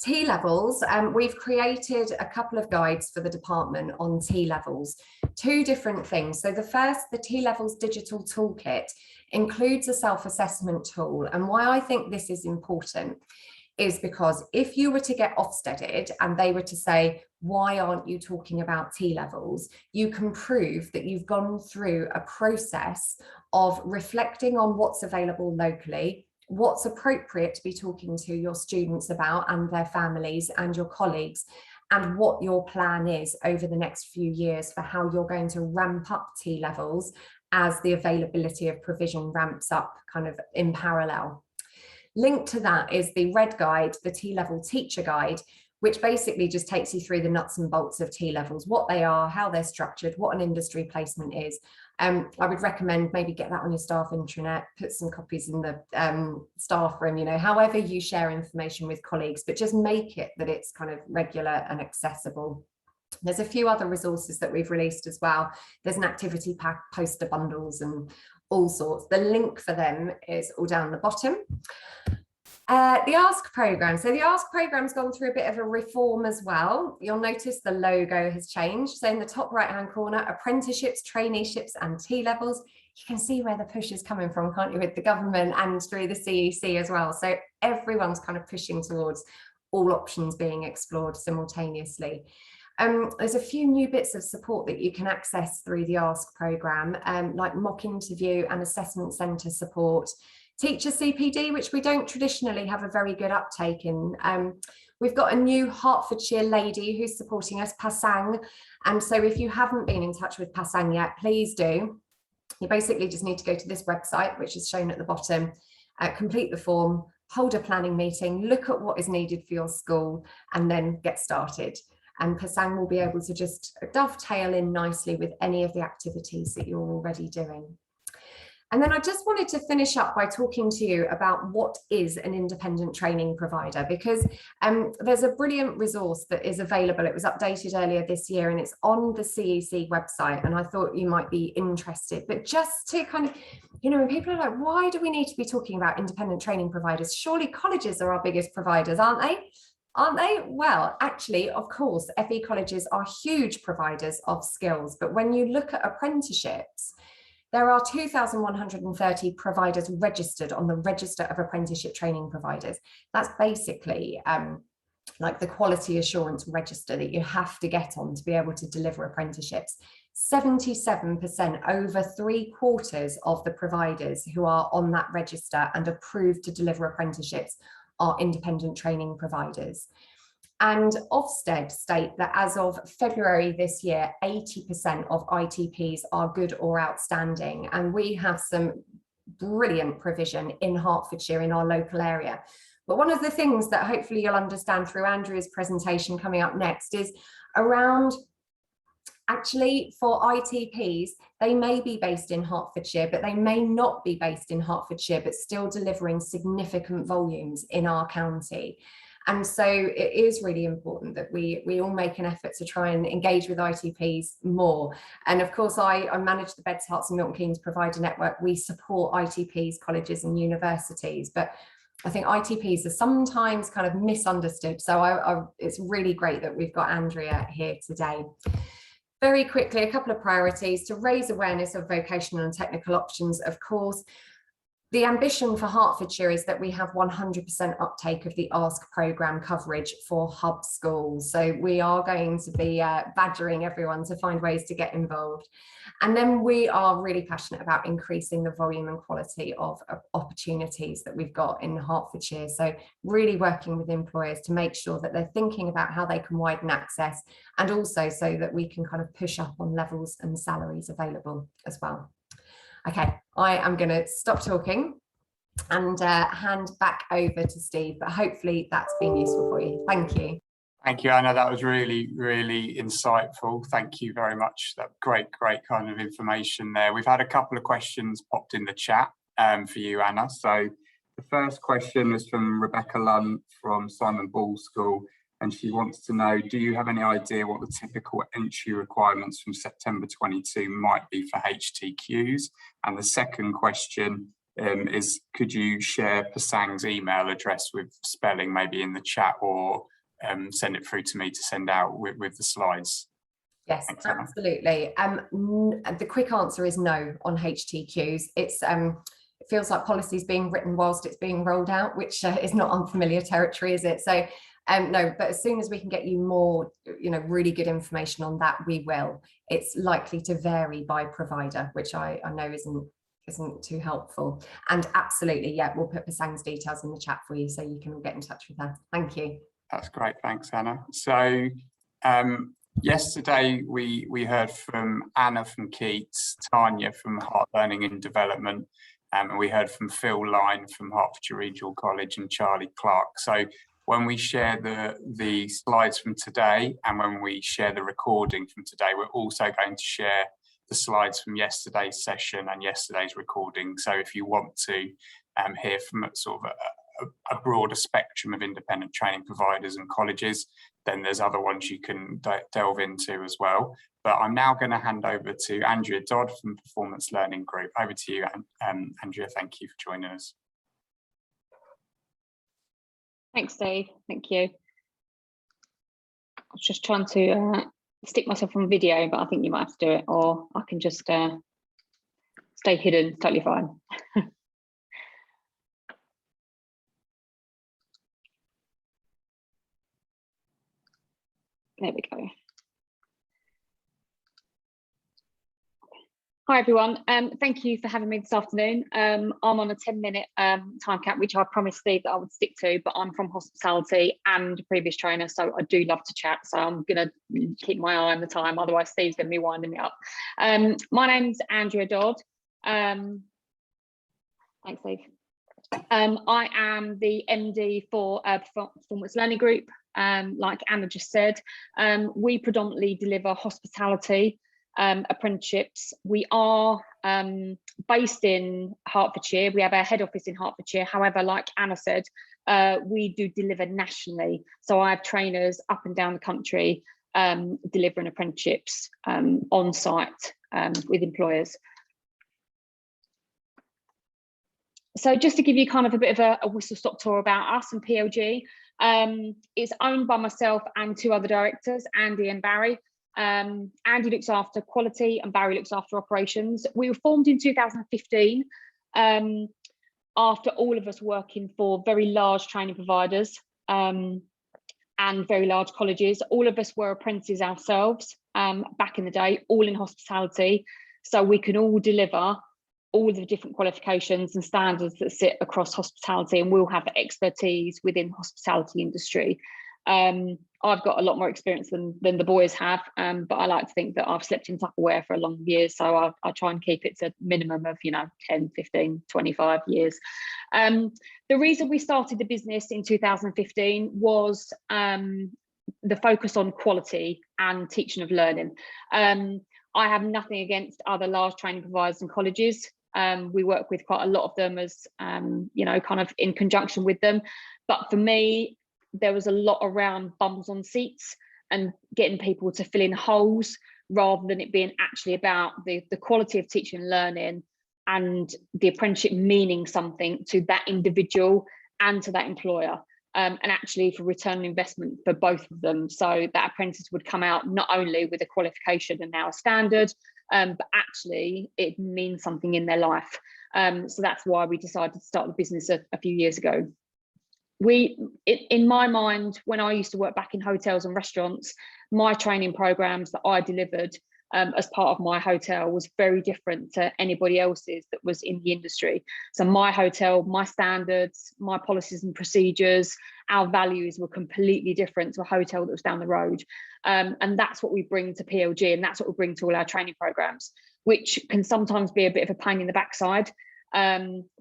T-levels, we've created a couple of guides for the department on T-levels, 2 different things. So the first, the T-levels digital toolkit, includes a self-assessment tool. And why I think this is important is because if you were to get Ofsteded and they were to say, why aren't you talking about T-levels? You can prove that you've gone through a process of reflecting on what's available locally, what's appropriate to be talking to your students about and their families and your colleagues, and what your plan is over the next few years for how you're going to ramp up T-levels as the availability of provision ramps up kind of in parallel. Linked to that is the red guide, the T-level teacher guide, which basically just takes you through the nuts and bolts of T-levels, what they are, how they're structured, what an industry placement is. I would recommend maybe get that on your staff intranet, put some copies in the staff room, you know, however you share information with colleagues, but just make it that it's kind of regular and accessible. There's a few other resources that we've released as well. There's an activity pack, poster bundles and all sorts. The link for them is all down the bottom. The Ask programme. So the Ask programme's gone through a bit of a reform as well. You'll notice the logo has changed. So in the top right hand corner, apprenticeships, traineeships and T-levels. You can see where the push is coming from, can't you, with the government and through the CEC as well. So everyone's kind of pushing towards all options being explored simultaneously. There's a few new bits of support that you can access through the Ask programme, like mock interview and assessment centre support, teacher CPD, which we don't traditionally have a very good uptake in. We've got a new Hertfordshire lady who's supporting us, Pasang. And so if you haven't been in touch with Pasang yet, please do. You basically just need to go to this website, which is shown at the bottom, complete the form, hold a planning meeting, look at what is needed for your school, and then get started. And Pasang will be able to just dovetail in nicely with any of the activities that you're already doing. And then I just wanted to finish up by talking to you about what is an independent training provider, because there's a brilliant resource that is available. It was updated earlier this year and it's on the CEC website, and I thought you might be interested. But just to kind of, you know, when people are like, why do we need to be talking about independent training providers? Surely colleges are our biggest providers, aren't they? Aren't they? Well, actually, of course, FE colleges are huge providers of skills. But when you look at apprenticeships, there are 2,130 providers registered on the Register of Apprenticeship Training Providers. That's basically like the quality assurance register that you have to get on to be able to deliver apprenticeships. 77%, over 3/4 of the providers who are on that register and approved to deliver apprenticeships are independent training providers. And Ofsted state that as of February this year, 80% of ITPs are good or outstanding. And we have some brilliant provision in Hertfordshire in our local area. But one of the things that hopefully you'll understand through Andrea's presentation coming up next is around, actually for ITPs, they may be based in Hertfordshire, but they may not be based in Hertfordshire, but still delivering significant volumes in our county. And so it is really important that we all make an effort to try and engage with ITPs more. And of course, I manage the Beds, Herts and Milton Keynes provider network. We support ITPs, colleges and universities, but I think ITPs are sometimes kind of misunderstood. So it's really great that we've got Andrea here today. Very quickly, a couple of priorities: to raise awareness of vocational and technical options, of course. The ambition for Hertfordshire is that we have 100% uptake of the ASK programme coverage for hub schools. So we are going to be badgering everyone to find ways to get involved. And then we are really passionate about increasing the volume and quality of opportunities that we've got in Hertfordshire. So really working with employers to make sure that they're thinking about how they can widen access, and also so that we can kind of push up on levels and salaries available as well. Okay, I am going to stop talking and hand back over to Steve, but hopefully that's been useful for you. Thank you. Thank you, Anna. That was really, really insightful. Thank you very much. That great kind of information there. We've had a couple of questions popped in the chat for you, Anna. So the first question is from Rebecca Lunn from Simon Ball School, and she wants to know, do you have any idea what the typical entry requirements from September 22 might be for HTQs? And the second question is, could you share Pasang's email address with spelling maybe in the chat, or send it through to me to send out with the slides? Yes, Thanks, absolutely. The quick answer is no on HTQs. It feels like policy is being written whilst it's being rolled out, which is not unfamiliar territory, is it? So no, but as soon as we can get you more, really good information on that, we will. It's likely to vary by provider, which I know isn't too helpful. And absolutely, yeah, we'll put Pasang's details in the chat for you so you can all get in touch with her. Thank you. That's great, thanks, Anna. So yesterday we heard from Anna from Keats, Tanya from Heart Learning and Development, and we heard from Phil Line from Hertfordshire Regional College and Charlie Clark. So when we share the slides from today and when we share the recording from today, we're also going to share the slides from yesterday's session and yesterday's recording. So if you want to hear from sort of a broader spectrum of independent training providers and colleges, then there's other ones you can delve into as well. But I'm now going to hand over to Andrea Dodd from Performance Learning Group. Over to you, Andrea. Thank you for joining us. Thanks, Dave. Thank you. I was just trying to stick myself on video, but I think you might have to do it, or I can just stay hidden. Totally fine. There we go. Hi everyone, thank you for having me this afternoon. I'm on a 10-minute time cap, which I promised Steve that I would stick to, but I'm from hospitality and a previous trainer, so I do love to chat, so I'm going to keep my eye on the time, otherwise Steve's going to be winding me up. My name's Andrea Dodd. Thanks, Steve. I am the MD for Performance Learning Group. Like Anna just said, we predominantly deliver hospitality apprenticeships. We are based in Hertfordshire. We have our head office in Hertfordshire. However, like Anna said, we do deliver nationally. So I have trainers up and down the country delivering apprenticeships on site with employers. So just to give you kind of a bit of a whistle-stop tour about us and PLG, it's owned by myself and two other directors, Andy and Barry. Andy looks after quality and Barry looks after operations. We were formed in 2015 after all of us working for very large training providers and very large colleges. All of us were apprentices ourselves back in the day, all in hospitality. So we can all deliver all the different qualifications and standards that sit across hospitality, and we'll have expertise within the hospitality industry. I've got a lot more experience than the boys have, but I like to think that I've slept in Tupperware for a long years, so I try and keep it to a minimum of 10, 15, 25 years. The reason we started the business in 2015 was the focus on quality and teaching of learning. I have nothing against other large training providers and colleges. We work with quite a lot of them as kind of in conjunction with them, but for me there was a lot around bums on seats and getting people to fill in holes rather than it being actually about the quality of teaching and learning and the apprenticeship meaning something to that individual and to that employer, and actually for return on investment for both of them. So that apprentice would come out not only with a qualification and now a standard, but actually it means something in their life. So that's why we decided to start the business a few years ago. In my mind, when I used to work back in hotels and restaurants, my training programs that I delivered as part of my hotel was very different to anybody else's that was in the industry. So my hotel, my standards, my policies and procedures, our values were completely different to a hotel that was down the road. And that's what we bring to PLG, and that's what we bring to all our training programs, which can sometimes be a bit of a pain in the backside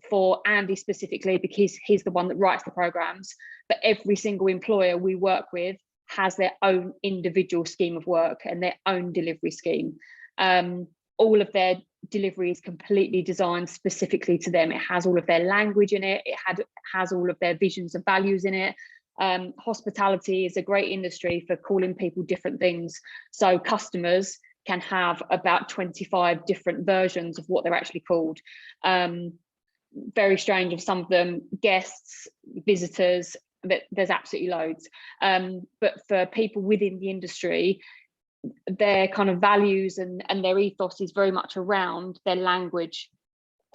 for Andy specifically, because he's the one that writes the programs. But every single employer we work with has their own individual scheme of work and their own delivery scheme. All of their delivery is completely designed specifically to them. It has all of their language in it. It has all of their visions and values in it. Hospitality is a great industry for calling people different things. So customers can have about 25 different versions of what they're actually called. Very strange of some of them, guests, visitors, there's absolutely loads. But for people within the industry, their kind of values and their ethos is very much around their language.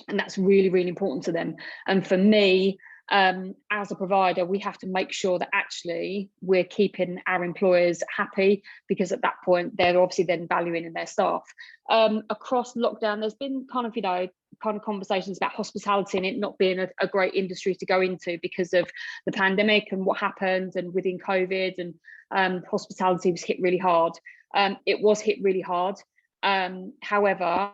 And that's really, really important to them. And for me, as a provider, we have to make sure that actually we're keeping our employers happy, because at that point, they're obviously then valuing in their staff. Across lockdown, there's been kind of conversations about hospitality and it not being a great industry to go into because of the pandemic and what happened, and within COVID, and hospitality was hit really hard. It was hit really hard. However,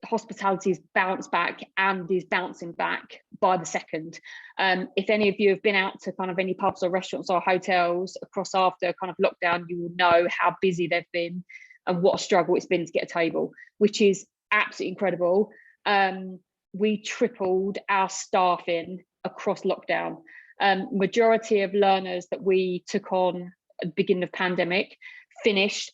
hospitality has bounced back and is bouncing back by the second. If any of you have been out to kind of any pubs or restaurants or hotels across after kind of lockdown, you will know how busy they've been and what a struggle it's been to get a table, which is absolutely incredible. We tripled our staffing across lockdown. Majority of learners that we took on at the beginning of pandemic finished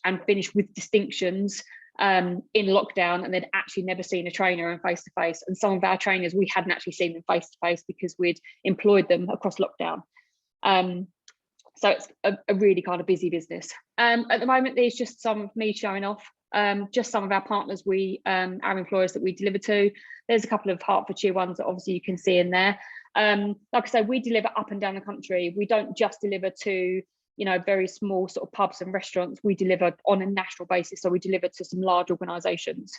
with distinctions in lockdown, and they'd actually never seen a trainer in face to face. And some of our trainers, we hadn't actually seen them face to face because we'd employed them across lockdown. So it's a really kind of busy business. At the moment, there's just some of me showing off, just some of our partners, our employers that we deliver to. There's a couple of Hertfordshire ones that obviously you can see in there. Like I say, we deliver up and down the country. We don't just deliver to very small sort of pubs and restaurants. We deliver on a national basis, so we deliver to some large organisations.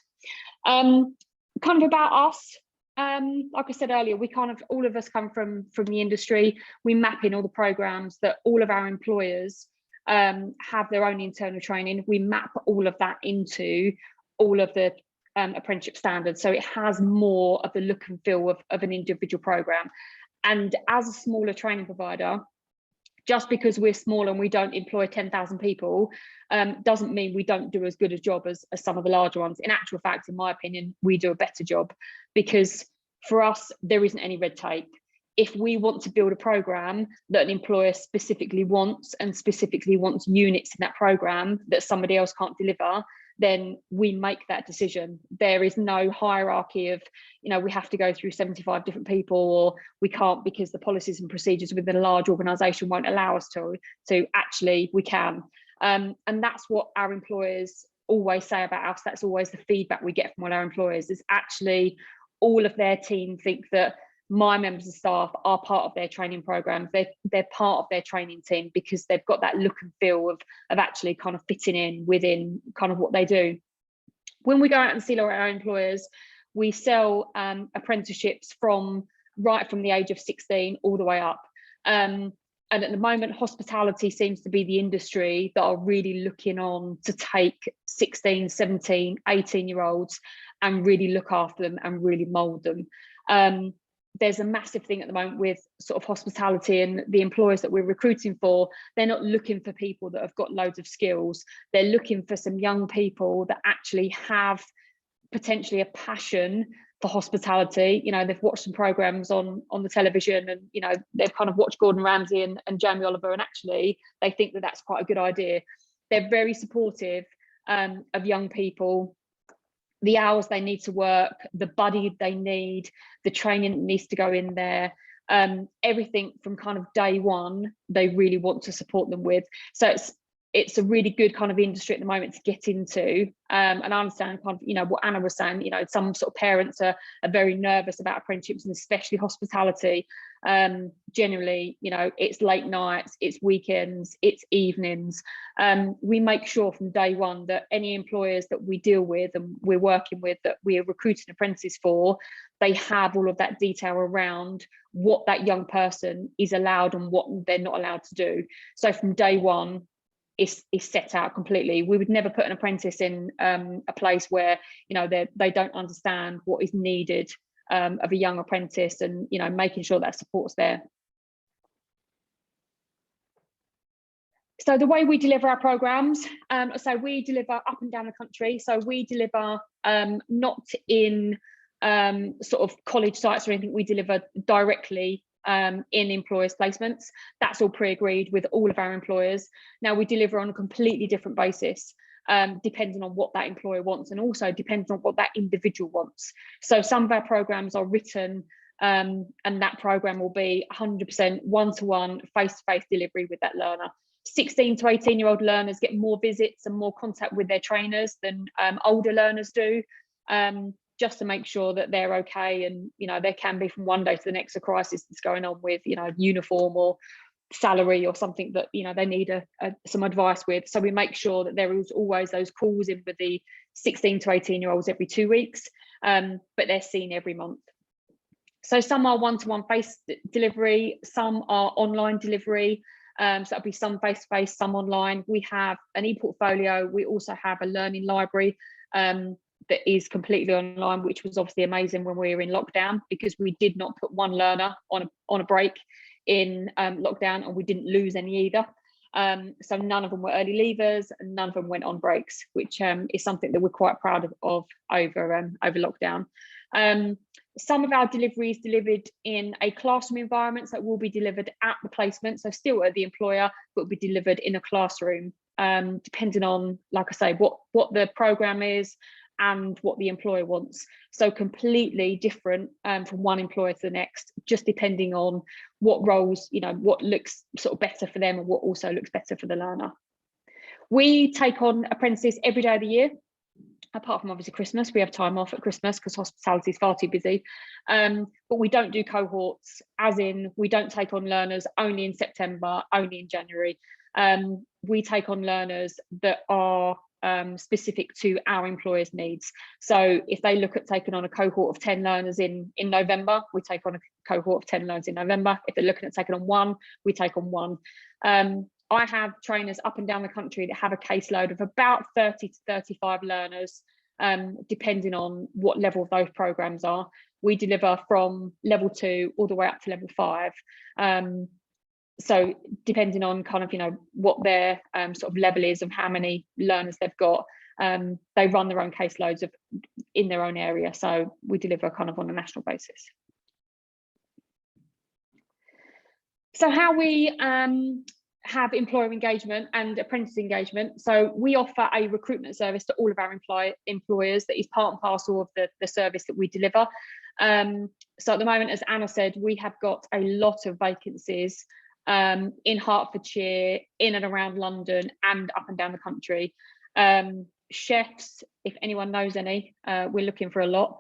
Kind of about us, like I said earlier, we kind of, all of us come from the industry. We map in all the programs that all of our employers have their own internal training. We map all of that into all of the apprenticeship standards, so it has more of the look and feel of an individual program. And as a smaller training provider, just because we're small and we don't employ 10,000 people doesn't mean we don't do as good a job as some of the larger ones. In actual fact, in my opinion, we do a better job, because for us, there isn't any red tape. If we want to build a program that an employer specifically wants, and specifically wants units in that program that somebody else can't deliver, then we make that decision. There is no hierarchy of, we have to go through 75 different people, or we can't because the policies and procedures within a large organisation won't allow us to. So actually we can. And that's what our employers always say about us. That's always the feedback we get from all our employers, is actually all of their team think that my members of staff are part of their training programs. They're part of their training team because they've got that look and feel of actually kind of fitting in within kind of what they do. When we go out and see our employers, we sell apprenticeships right from the age of 16 all the way up. And at the moment, hospitality seems to be the industry that are really looking on to take 16, 17, 18-year-olds and really look after them and really mould them. There's a massive thing at the moment with sort of hospitality, and the employers that we're recruiting for, they're not looking for people that have got loads of skills. They're looking for some young people that actually have potentially a passion for hospitality. They've watched some programs on the television, and they've kind of watched Gordon Ramsay and Jamie Oliver, and actually they think that that's quite a good idea. They're very supportive of young people, the hours they need to work, the buddy they need, the training that needs to go in there, everything from kind of day one, they really want to support them with. So it's a really good kind of industry at the moment to get into. And I understand kind of, you know, what Anna was saying, you know, some sort of parents are very nervous about apprenticeships, and especially hospitality. Generally, you know, it's late nights, it's weekends, it's evenings. We make sure from day one that any employers that we deal with and we're working with, that we're recruiting apprentices for, they have all of that detail around what that young person is allowed and what they're not allowed to do. So from day one, is set out completely. We would never put an apprentice in a place where, you know, they don't understand what is needed of a young apprentice, and, you know, making sure that support's there. So the way we deliver our programs, so we deliver up and down the country. So we deliver not in sort of college sites or anything. We deliver directly in employers' placements. That's all pre-agreed with all of our employers. Now we deliver on a completely different basis, depending on what that employer wants, and also depending on what that individual wants. So some of our programs are written, and that program will be 100% one-to-one, face-to-face delivery with that learner. 16 to 18-year-old learners get more visits and more contact with their trainers than older learners do, just to make sure that they're okay. And, you know, there can be from one day to the next a crisis that's going on with, you know, uniform or salary or something that, you know, they need some advice with. So we make sure that there is always those calls in with the 16 to 18-year-olds every 2 weeks, but they're seen every month. So some are one-to-one face delivery, some are online delivery. So that'll be some face-to-face, some online. We have an e-portfolio. We also have a learning library that is completely online, which was obviously amazing when we were in lockdown, because we did not put one learner on a break in lockdown, and we didn't lose any either. So none of them were early leavers, and none of them went on breaks, which is something that we're quite proud of over lockdown. Some of our deliveries delivered in a classroom environment, so it will be delivered at the placement, so still at the employer, but will be delivered in a classroom, depending on, like I say, what the program is and what the employer wants. So completely different from one employer to the next, just depending on what roles, you know, what looks sort of better for them and what also looks better for the learner. We take on apprentices every day of the year, apart from obviously Christmas. We have time off at Christmas because hospitality is far too busy. But we don't do cohorts, as in we don't take on learners only in September, only in January. We take on learners that are specific to our employers' needs. So if they look at taking on a cohort of 10 learners in November, we take on a cohort of 10 learners in November. If they're looking at taking on one, we take on one. I have trainers up and down the country that have a caseload of about 30 to 35 learners, depending on what level of those programs are. We deliver from level 2 all the way up to level 5. So depending on kind of, you know, what their sort of level is of how many learners they've got, they run their own caseloads in their own area. So we deliver kind of on a national basis. So how we have employer engagement and apprentice engagement. So we offer a recruitment service to all of our employers that is part and parcel of the service that we deliver. So at the moment, as Anna said, we have got a lot of vacancies in Hertfordshire, in and around London, and up and down the country. Chefs, if anyone knows any, we're looking for a lot.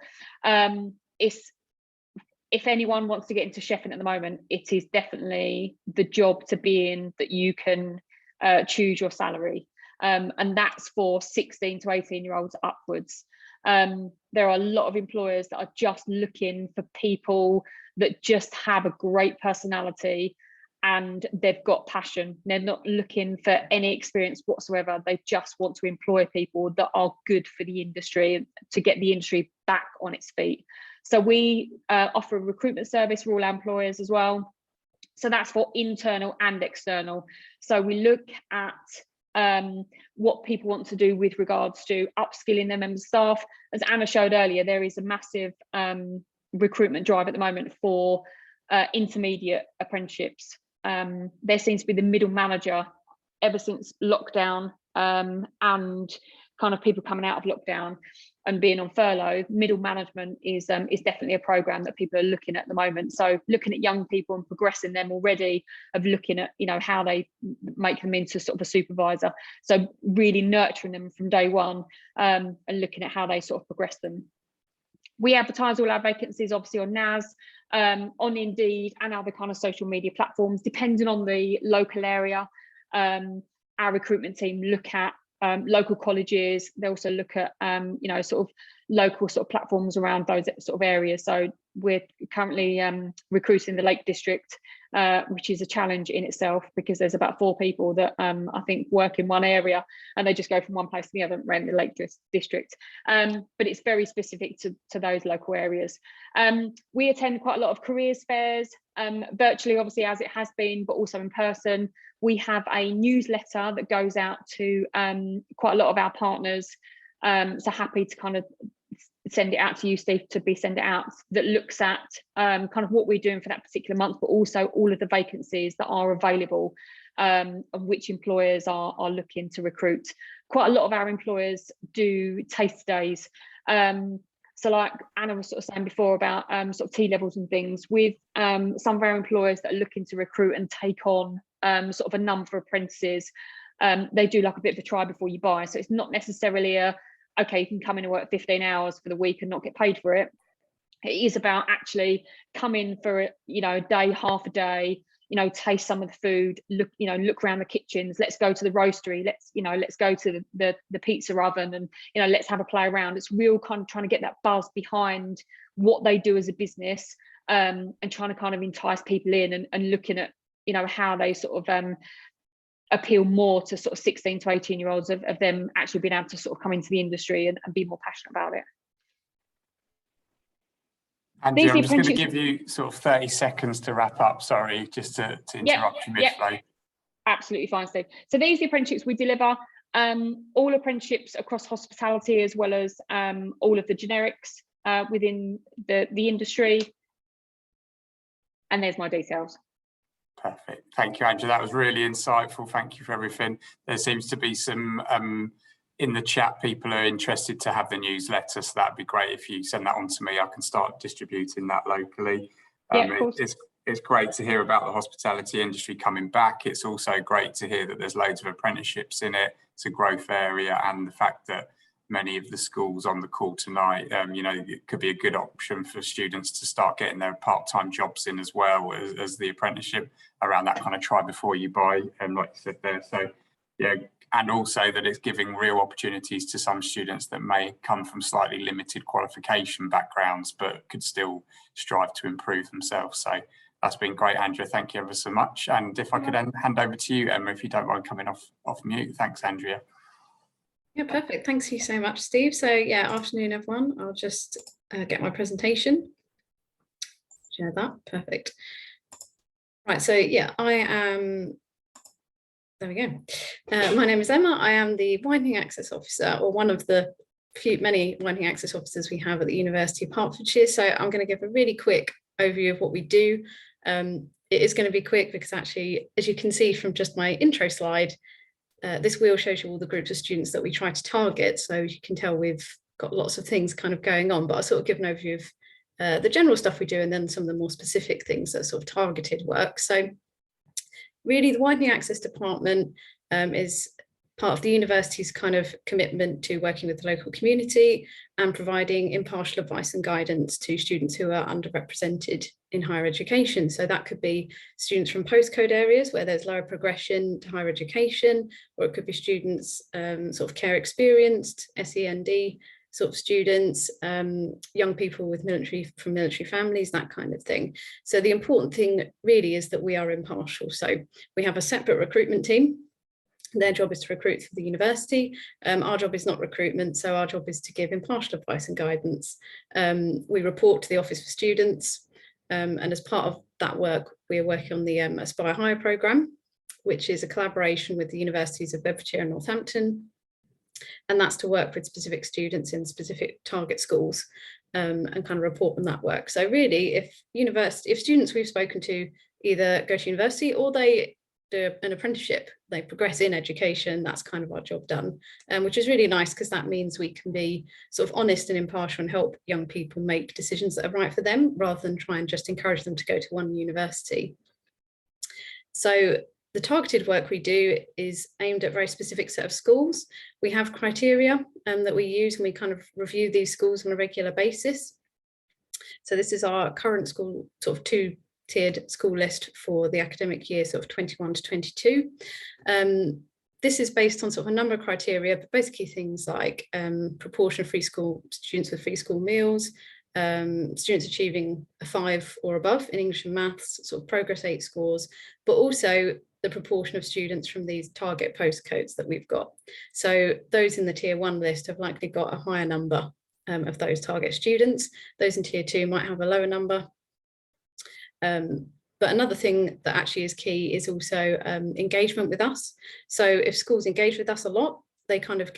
If anyone wants to get into chefing at the moment, it is definitely the job to be in that you can choose your salary. And that's for 16 to 18-year-olds upwards. There are a lot of employers that are just looking for people that just have a great personality and they've got passion. They're not looking for any experience whatsoever. They just want to employ people that are good for the industry, to get the industry back on its feet. So we offer a recruitment service for all our employers as well. So that's for internal and external. So we look at what people want to do with regards to upskilling their members of staff. As Anna showed earlier, there is a massive recruitment drive at the moment for intermediate apprenticeships. There seems to be the middle manager ever since lockdown and kind of people coming out of lockdown. and being on furlough, middle management is definitely a program that people are looking at the moment. So looking at young people and progressing them already, of looking at, you know, how they make them into sort of a supervisor. So really nurturing them from day one, and looking at how they sort of progress them. We advertise all our vacancies obviously on NAS, on Indeed, and other kind of social media platforms, depending on the local area. Our recruitment team look at local colleges. They also look at you know, sort of local sort of platforms around those sort of areas. So we're currently recruiting the Lake District, which is a challenge in itself, because there's about 4 people that I think work in one area, and they just go from one place to the other around the Lake District. But it's very specific to those local areas. We attend quite a lot of careers fairs, virtually obviously as it has been, but also in person. We have a newsletter that goes out to quite a lot of our partners. So happy to kind of send it out to you, Steve, to be sent it out, that looks at kind of what we're doing for that particular month, but also all of the vacancies that are available, and which employers are looking to recruit. Quite a lot of our employers do taste days. So like Anna was sort of saying before about sort of T-levels and things, with some of our employers that are looking to recruit and take on sort of a number of apprentices, they do like a bit of a try before you buy. So it's not necessarily a, okay, you can come in and work 15 hours for the week and not get paid for it. It is about actually coming for, you know, a day, half a day, you know, taste some of the food, look, you know, look around the kitchens, let's go to the roastery, let's go to the pizza oven, and, you know, let's have a play around. It's real kind of trying to get that buzz behind what they do as a business, and trying to kind of entice people in, and looking at, you know, how they sort of appeal more to sort of 16 to 18 year olds, of them actually being able to sort of come into the industry and be more passionate about it. Andrea, I'm just going to give you sort of 30 seconds to wrap up. Sorry, just to interrupt you mid-flow. Absolutely fine, Steve. So these are the apprenticeships we deliver, all apprenticeships across hospitality, as well as all of the generics within the industry. And there's my details. Perfect. Thank you, Andrea. That was really insightful. Thank you for everything. There seems to be some in the chat, people are interested to have the newsletter, so that'd be great if you send that on to me. I can start distributing that locally. It's great to hear about the hospitality industry coming back. It's also great to hear that there's loads of apprenticeships in it. It's a growth area, and the fact that many of the schools on the call tonight, you know, it could be a good option for students to start getting their part-time jobs in as well as the apprenticeship, around that kind of try before you buy, like you said there. So yeah, and also that it's giving real opportunities to some students that may come from slightly limited qualification backgrounds, but could still strive to improve themselves. So that's been great, Andrea. Thank you ever so much. And if I could hand over to you, Emma, if you don't mind coming off mute. Thanks, Andrea. Yeah, perfect. Thanks you so much, Steve. So yeah, afternoon, everyone. I'll just get my presentation. Share that. Perfect. Right. So yeah, I am. There we go. My name is Emma. I am the Widening Access Officer, or one of the many Widening Access Officers we have at the University of Hertfordshire. So I'm going to give a really quick overview of what we do. It is going to be quick because actually, as you can see from just my intro slide, this wheel shows you all the groups of students that we try to target. So you can tell we've got lots of things kind of going on, but I'll sort of give an overview of the general stuff we do, and then some of the more specific things that sort of targeted work. So really, the Widening Access Department is part of the university's kind of commitment to working with the local community and providing impartial advice and guidance to students who are underrepresented in higher education. So that could be students from postcode areas where there's lower progression to higher education, or it could be students sort of care experienced, SEND sort of students, young people with from military families, that kind of thing. So the important thing really is that we are impartial. So we have a separate recruitment team. Their job is to recruit through the university. Our job is not recruitment, so our job is to give impartial advice and guidance. We report to the Office for Students, and as part of that work, we are working on the Aspire Higher programme, which is a collaboration with the universities of Bedfordshire and Northampton. And that's to work with specific students in specific target schools, and kind of report on that work. So really, if students we've spoken to either go to university or they do an apprenticeship, they progress in education, that's kind of our job done, which is really nice because that means we can be sort of honest and impartial and help young people make decisions that are right for them rather than try and just encourage them to go to one university. So the targeted work we do is aimed at a very specific set of schools. We have criteria that we use, and we kind of review these schools on a regular basis. So this is our current school sort of two-tiered school list for the academic year sort of 21 to 22. This is based on sort of a number of criteria, but basically things like proportion of free school students with free school meals, students achieving a 5 or above in English and maths, sort of progress 8 scores, but also the proportion of students from these target postcodes that we've got. So those in the tier 1 list have likely got a higher number of those target students. Those in tier 2 might have a lower number. But another thing that actually is key is also engagement with us. So if schools engage with us a lot, they kind of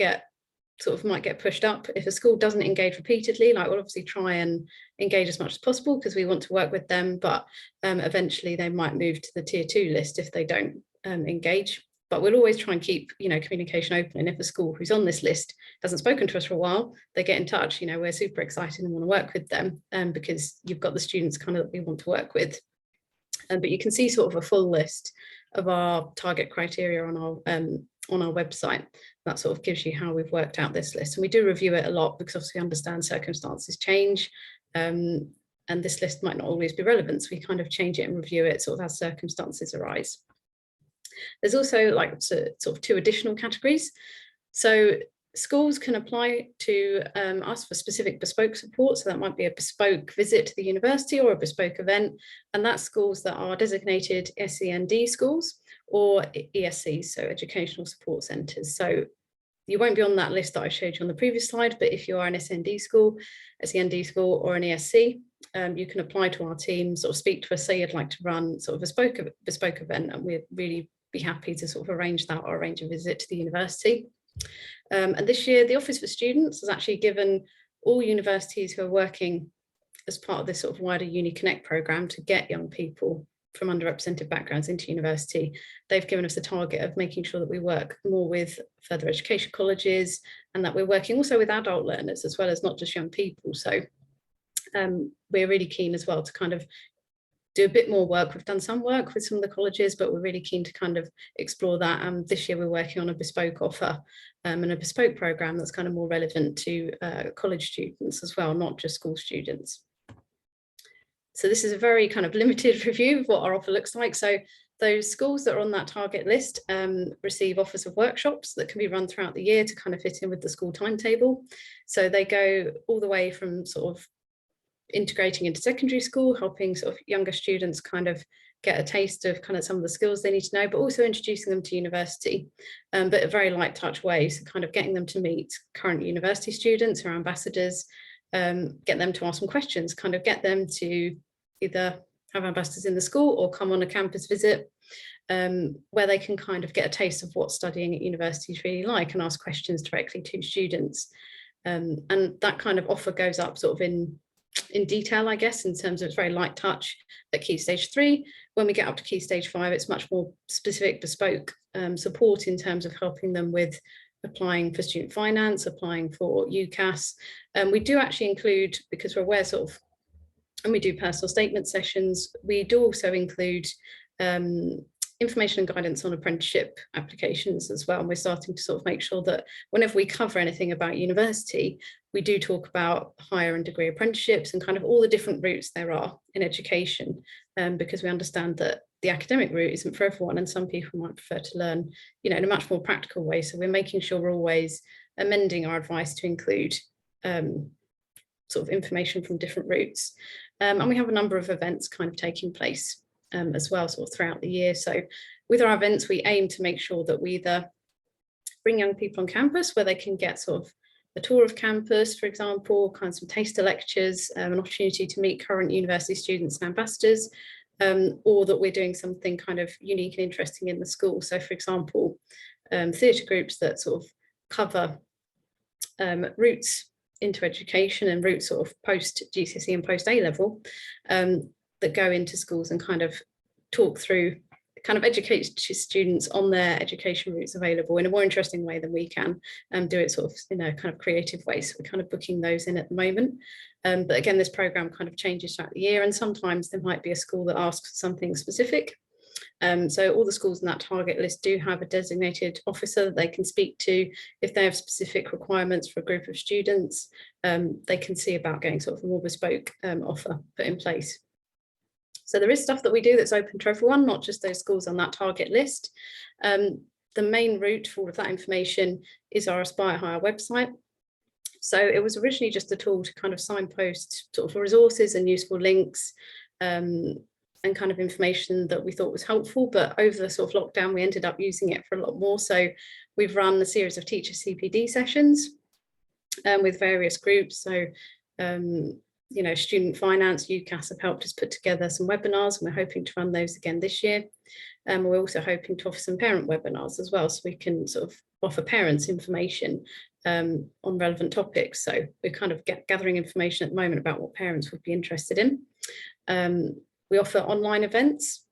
might get pushed up. If a school doesn't engage repeatedly, like we'll obviously try and engage as much as possible because we want to work with them, but eventually they might move to the tier 2 list if they don't engage. But we'll always try and keep, communication open. And if a school who's on this list hasn't spoken to us for a while, they get in touch. We're super excited and want to work with them because you've got the students kind of that we want to work with. But you can see sort of a full list of our target criteria on our website. That sort of gives you how we've worked out this list. And we do review it a lot because obviously we understand circumstances change. And this list might not always be relevant. So we kind of change it and review it sort of as circumstances arise. There's also sort of 2 additional categories. So schools can apply to us for specific bespoke support. So that might be a bespoke visit to the university or a bespoke event. And that's schools that are designated SEND schools or ESCs, so Educational Support Centres. So you won't be on that list that I showed you on the previous slide, but if you are an SEND school, or an ESC, you can apply to our team, sort of speak to us, say you'd like to run sort of a bespoke event, and we'd really be happy to sort of arrange that or arrange a visit to the university. And this year, the Office for Students has actually given all universities who are working as part of this sort of wider Uni Connect programme to get young people from underrepresented backgrounds into university. They've given us a target of making sure that we work more with further education colleges and that we're working also with adult learners as well as not just young people. So we're really keen as well to kind of do a bit more work. We've done some work with some of the colleges, but we're really keen to kind of explore that. And this year we're working on a bespoke offer and a bespoke programme that's kind of more relevant to college students as well, not just school students. So this is a very kind of limited review of what our offer looks like. So those schools that are on that target list receive offers of workshops that can be run throughout the year to kind of fit in with the school timetable. So they go all the way from sort of integrating into secondary school, helping sort of younger students kind of get a taste of kind of some of the skills they need to know, but also introducing them to university, but a very light touch way. So kind of getting them to meet current university students or ambassadors, get them to ask some questions, kind of get them to either have ambassadors in the school or come on a campus visit where they can kind of get a taste of what studying at university is really like and ask questions directly to students. And that kind of offer goes up sort of in detail, I guess, in terms of it's very light touch at Key Stage 3. When we get up to Key Stage 5, it's much more specific, bespoke support in terms of helping them with applying for student finance, applying for UCAS. We do actually include, because we're aware sort of, and we do personal statement sessions, we do also include information and guidance on apprenticeship applications as well. And we're starting to sort of make sure that whenever we cover anything about university, we do talk about higher and degree apprenticeships and kind of all the different routes there are in education, because we understand that the academic route isn't for everyone and some people might prefer to learn, in a much more practical way. So we're making sure we're always amending our advice to include sort of information from different routes. And we have a number of events kind of taking place as well, sort of throughout the year. So with our events, we aim to make sure that we either bring young people on campus where they can get sort of a tour of campus, for example, kind of some taster lectures, an opportunity to meet current university students and ambassadors, or that we're doing something kind of unique and interesting in the school. So for example, theatre groups that sort of cover routes into education and routes sort of post GCSE and post A level, that go into schools and kind of talk through kind of educates students on their education routes available in a more interesting way than we can, do it sort of in a kind of creative way. So we're kind of booking those in at the moment. But again, this program kind of changes throughout the year, and sometimes there might be a school that asks for something specific. So all the schools in that target list do have a designated officer that they can speak to if they have specific requirements for a group of students. They can see about getting sort of a more bespoke offer put in place. So there is stuff that we do that's open to everyone, not just those schools on that target list. The main route for all of that information is our Aspire Hire website. So it was originally just a tool to kind of signpost sort of resources and useful links, and kind of information that we thought was helpful. But over the sort of lockdown, we ended up using it for a lot more. So we've run a series of teacher Cpd sessions with various groups. So you know, student finance, UCAS have helped us put together some webinars, and we're hoping to run those again this year. We're also hoping to offer some parent webinars as well, so we can sort of offer parents information on relevant topics. So we're kind of gathering information at the moment about what parents would be interested in. We offer online events,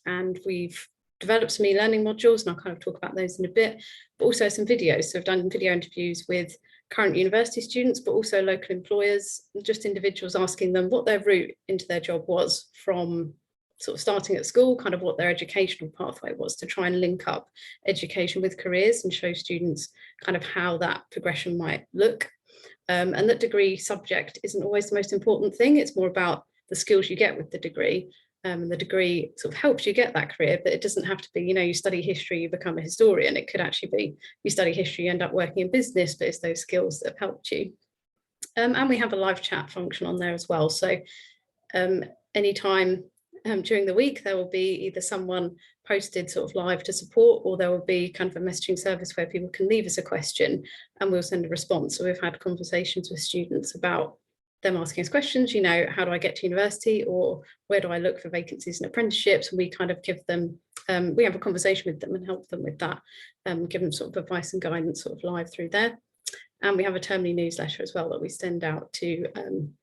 and we've developed some e-learning modules, and I'll kind of talk about those in a bit, but also some videos. So I've done video interviews with current university students, but also local employers, just individuals asking them what their route into their job was from sort of starting at school, kind of what their educational pathway was, to try and link up education with careers and show students kind of how that progression might look. And that degree subject isn't always the most important thing. It's more about the skills you get with the degree. And the degree sort of helps you get that career, but it doesn't have to be, you know, you study history, you become a historian. It could actually be you study history, you end up working in business, but it's those skills that have helped you. And we have a live chat function on there as well. So anytime during the week, there will be either someone posted sort of live to support, or there will be kind of a messaging service where people can leave us a question and we'll send a response. So we've had conversations with students about them asking us questions, you know, how do I get to university, or where do I look for vacancies and apprenticeships? And we kind of give them, we have a conversation with them and help them with that, give them sort of advice and guidance sort of live through there. And we have a termly newsletter as well that we send out to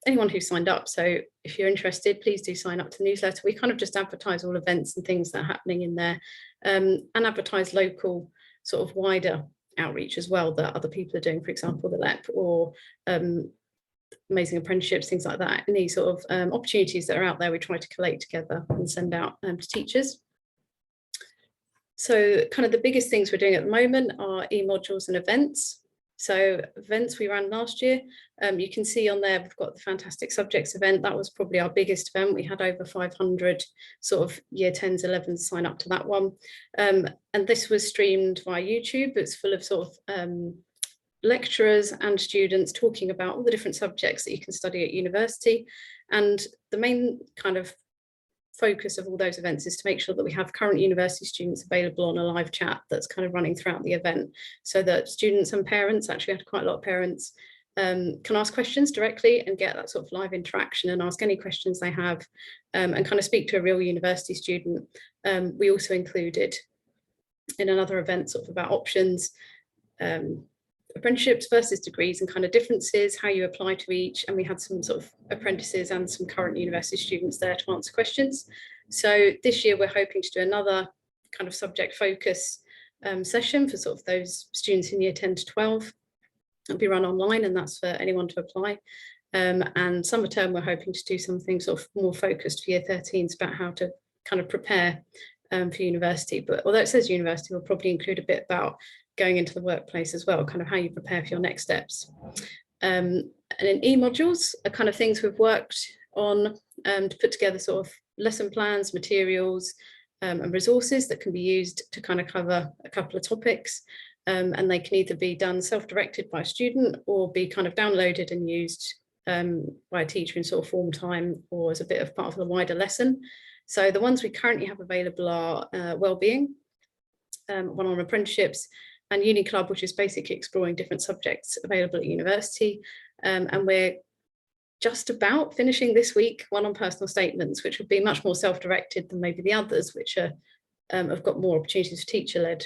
anyone who signed up. So if you're interested, please do sign up to the newsletter. We kind of just advertise all events and things that are happening in there, and advertise local sort of wider outreach as well that other people are doing, for example, the LEP or amazing apprenticeships, things like that. Any sort of opportunities that are out there, we try to collate together and send out to teachers. So kind of the biggest things we're doing at the moment are e-modules and events. So events we ran last year, you can see on there, we've got the Fantastic Subjects event. That was probably our biggest event. We had over 500 sort of year 10s, 11s sign up to that one. And this was streamed via YouTube. It's full of sort of lecturers and students talking about all the different subjects that you can study at university. And the main kind of focus of all those events is to make sure that we have current university students available on a live chat that's kind of running throughout the event, so that students and parents, actually had quite a lot of parents, can ask questions directly and get that sort of live interaction and ask any questions they have, and kind of speak to a real university student. We also included in another event sort of about options, apprenticeships versus degrees and kind of differences, how you apply to each. And we had some sort of apprentices and some current university students there to answer questions. So this year we're hoping to do another kind of subject focus session for sort of those students in year 10 to 12. It'll be run online, and that's for anyone to apply. And summer term we're hoping to do something sort of more focused for year 13s about how to kind of prepare for university. But although it says university, we'll probably include a bit about going into the workplace as well, kind of how you prepare for your next steps. And in e-modules are kind of things we've worked on to put together sort of lesson plans, materials, and resources that can be used to kind of cover a couple of topics. And they can either be done self-directed by a student or be kind of downloaded and used by a teacher in sort of form time or as a bit of part of the wider lesson. So the ones we currently have available are wellbeing, one on apprenticeships, and Uni Club, which is basically exploring different subjects available at university. And we're just about finishing this week one on personal statements, which would be much more self-directed than maybe the others, which are have got more opportunities for teacher-led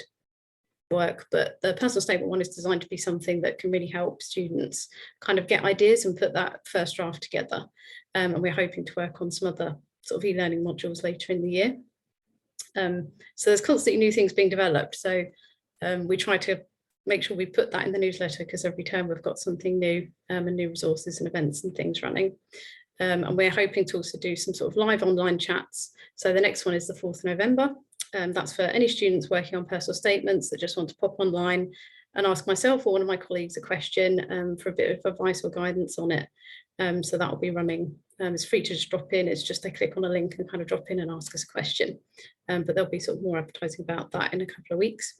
work. But the personal statement one is designed to be something that can really help students kind of get ideas and put that first draft together. And we're hoping to work on some other sort of e-learning modules later in the year. So there's constantly new things being developed. So we try to make sure we put that in the newsletter, because every term we've got something new and new resources and events and things running. And we're hoping to also do some sort of live online chats. So the next one is the 4th of November. That's for any students working on personal statements that just want to pop online and ask myself or one of my colleagues a question for a bit of advice or guidance on it. So that will be running. It's free to just drop in. It's just they click on a link and kind of drop in and ask us a question. But there'll be sort of more advertising about that in a couple of weeks.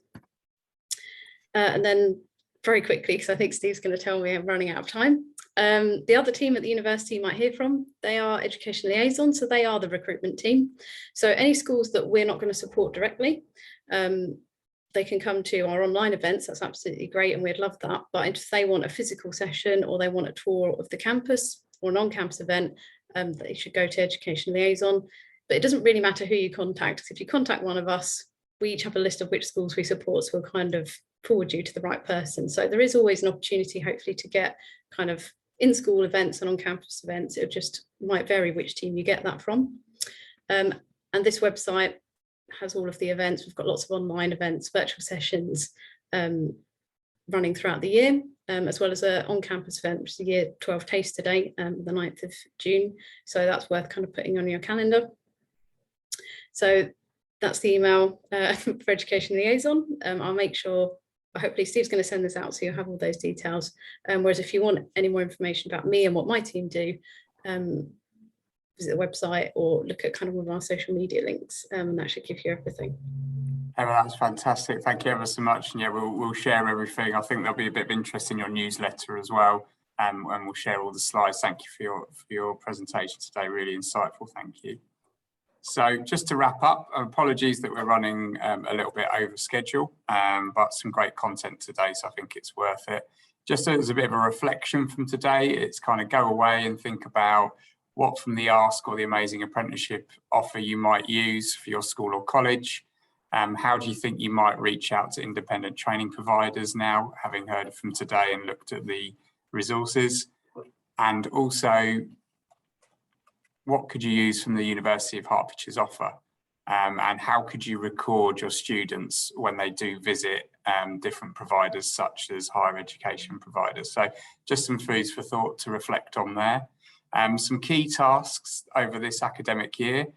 And then very quickly, because I think Steve's going to tell me I'm running out of time. The other team at the university you might hear from, they are education liaison, so they are the recruitment team. So any schools that we're not going to support directly, they can come to our online events. That's absolutely great, and we'd love that. But if they want a physical session or they want a tour of the campus or an on-campus event, they should go to education liaison. But it doesn't really matter who you contact, because if you contact one of us, we each have a list of which schools we support, so we'll kind of forward you to the right person. So there is always an opportunity, hopefully, to get kind of in-school events and on-campus events. It just might vary which team you get that from. And this website has all of the events. We've got lots of online events, virtual sessions running throughout the year, as well as an on-campus event, which is the Year 12 Taster Day, the 9th of June. So that's worth kind of putting on your calendar. So that's the email for Education Liaison. I'll make sure, hopefully Steve's going to send this out so you'll have all those details. Whereas if you want any more information about me and what my team do, visit the website or look at kind of one of our social media links, and that should give you everything. Emma, that's fantastic. Thank you ever so much. And yeah, we'll share everything. I think there'll be a bit of interest in your newsletter as well. And we'll share all the slides. Thank you for your presentation today. Really insightful. Thank you. So just to wrap up, apologies that we're running a little bit over schedule, but some great content today, so I think it's worth it. Just as a bit of a reflection from today, it's kind of go away and think about what from the Ask or the Amazing Apprenticeship offer you might use for your school or college. How do you think you might reach out to independent training providers now, having heard from today and looked at the resources? And also, what could you use from the University of Hertfordshire's offer? And how could you record your students when they do visit different providers, such as higher education providers? So just some foods for thought to reflect on there. Some key tasks over this academic year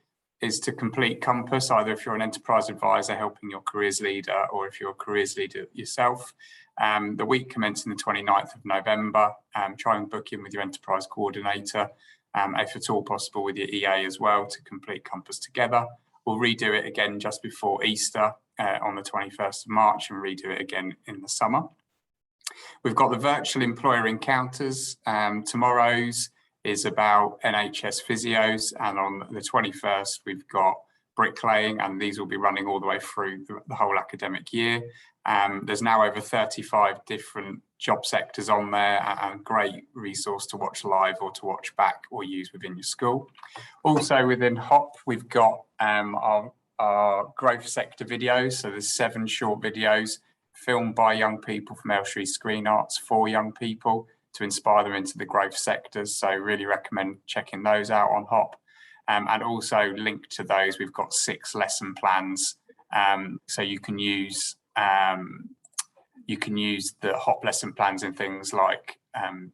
is to complete Compass, either if you're an enterprise advisor helping your careers leader or if you're a careers leader yourself. The week commencing the 29th of November, try and book in with your enterprise coordinator, if at all possible with your EA as well, to complete Compass together. We'll redo it again just before Easter on the 21st of March and redo it again in the summer. We've got the virtual employer encounters. Tomorrow's is about NHS physios, and on the 21st we've got bricklaying, and these will be running all the way through the whole academic year. There's now over 35 different job sectors on there, and a great resource to watch live or to watch back or use within your school. Also within HOP, we've got our growth sector videos. So there's 7 short videos filmed by young people from Aylesbury Screen Arts for young people to inspire them into the growth sectors. So really recommend checking those out on HOP. And also linked to those, we've got 6 lesson plans. So you can use the HOP lesson plans in things like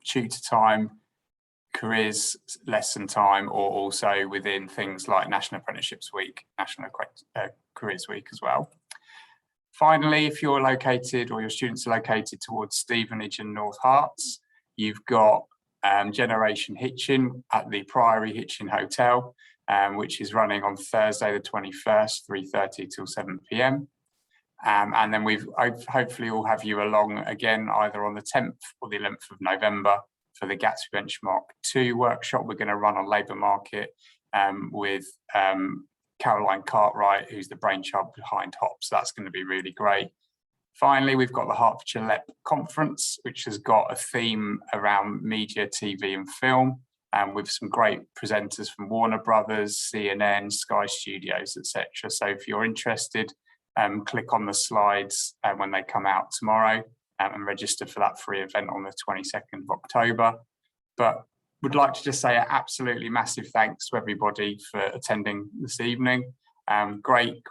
tutor time, careers lesson time, or also within things like National Apprenticeships Week, National Careers Week as well. Finally, if you're located or your students are located towards Stevenage and North Herts, you've got Generation Hitchin at the Priory Hitchin Hotel, which is running on Thursday the 21st, 3:30 till 7 p.m. And then we've hopefully all have you along again, either on the 10th or the 11th of November for the Gatsby Benchmark 2 workshop we're going to run on labour market with Caroline Cartwright, who's the brainchild behind HOP. So that's going to be really great. Finally, we've got the Hertfordshire LEP conference, which has got a theme around media, TV and film, and with some great presenters from Warner Brothers, CNN, Sky Studios, etc. So if you're interested, click on the slides when they come out tomorrow and register for that free event on the 22nd of October. But would like to just say an absolutely massive thanks to everybody for attending this evening. Great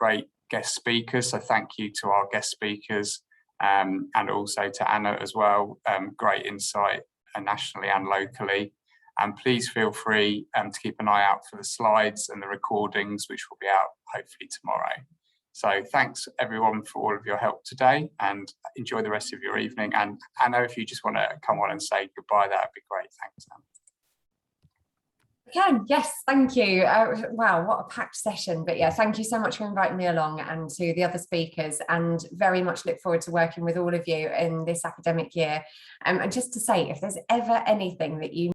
guest speakers. So thank you to our guest speakers and also to Anna as well. Great insight nationally and locally. And please feel free to keep an eye out for the slides and the recordings, which will be out hopefully tomorrow. So thanks everyone for all of your help today, and enjoy the rest of your evening. And Anna, if you just want to come on and say goodbye, that would be great. Thanks, Anna. Again, yes, thank you. Wow, what a packed session. But yeah, thank you so much for inviting me along, and to the other speakers, and very much look forward to working with all of you in this academic year. And just to say, if there's ever anything that you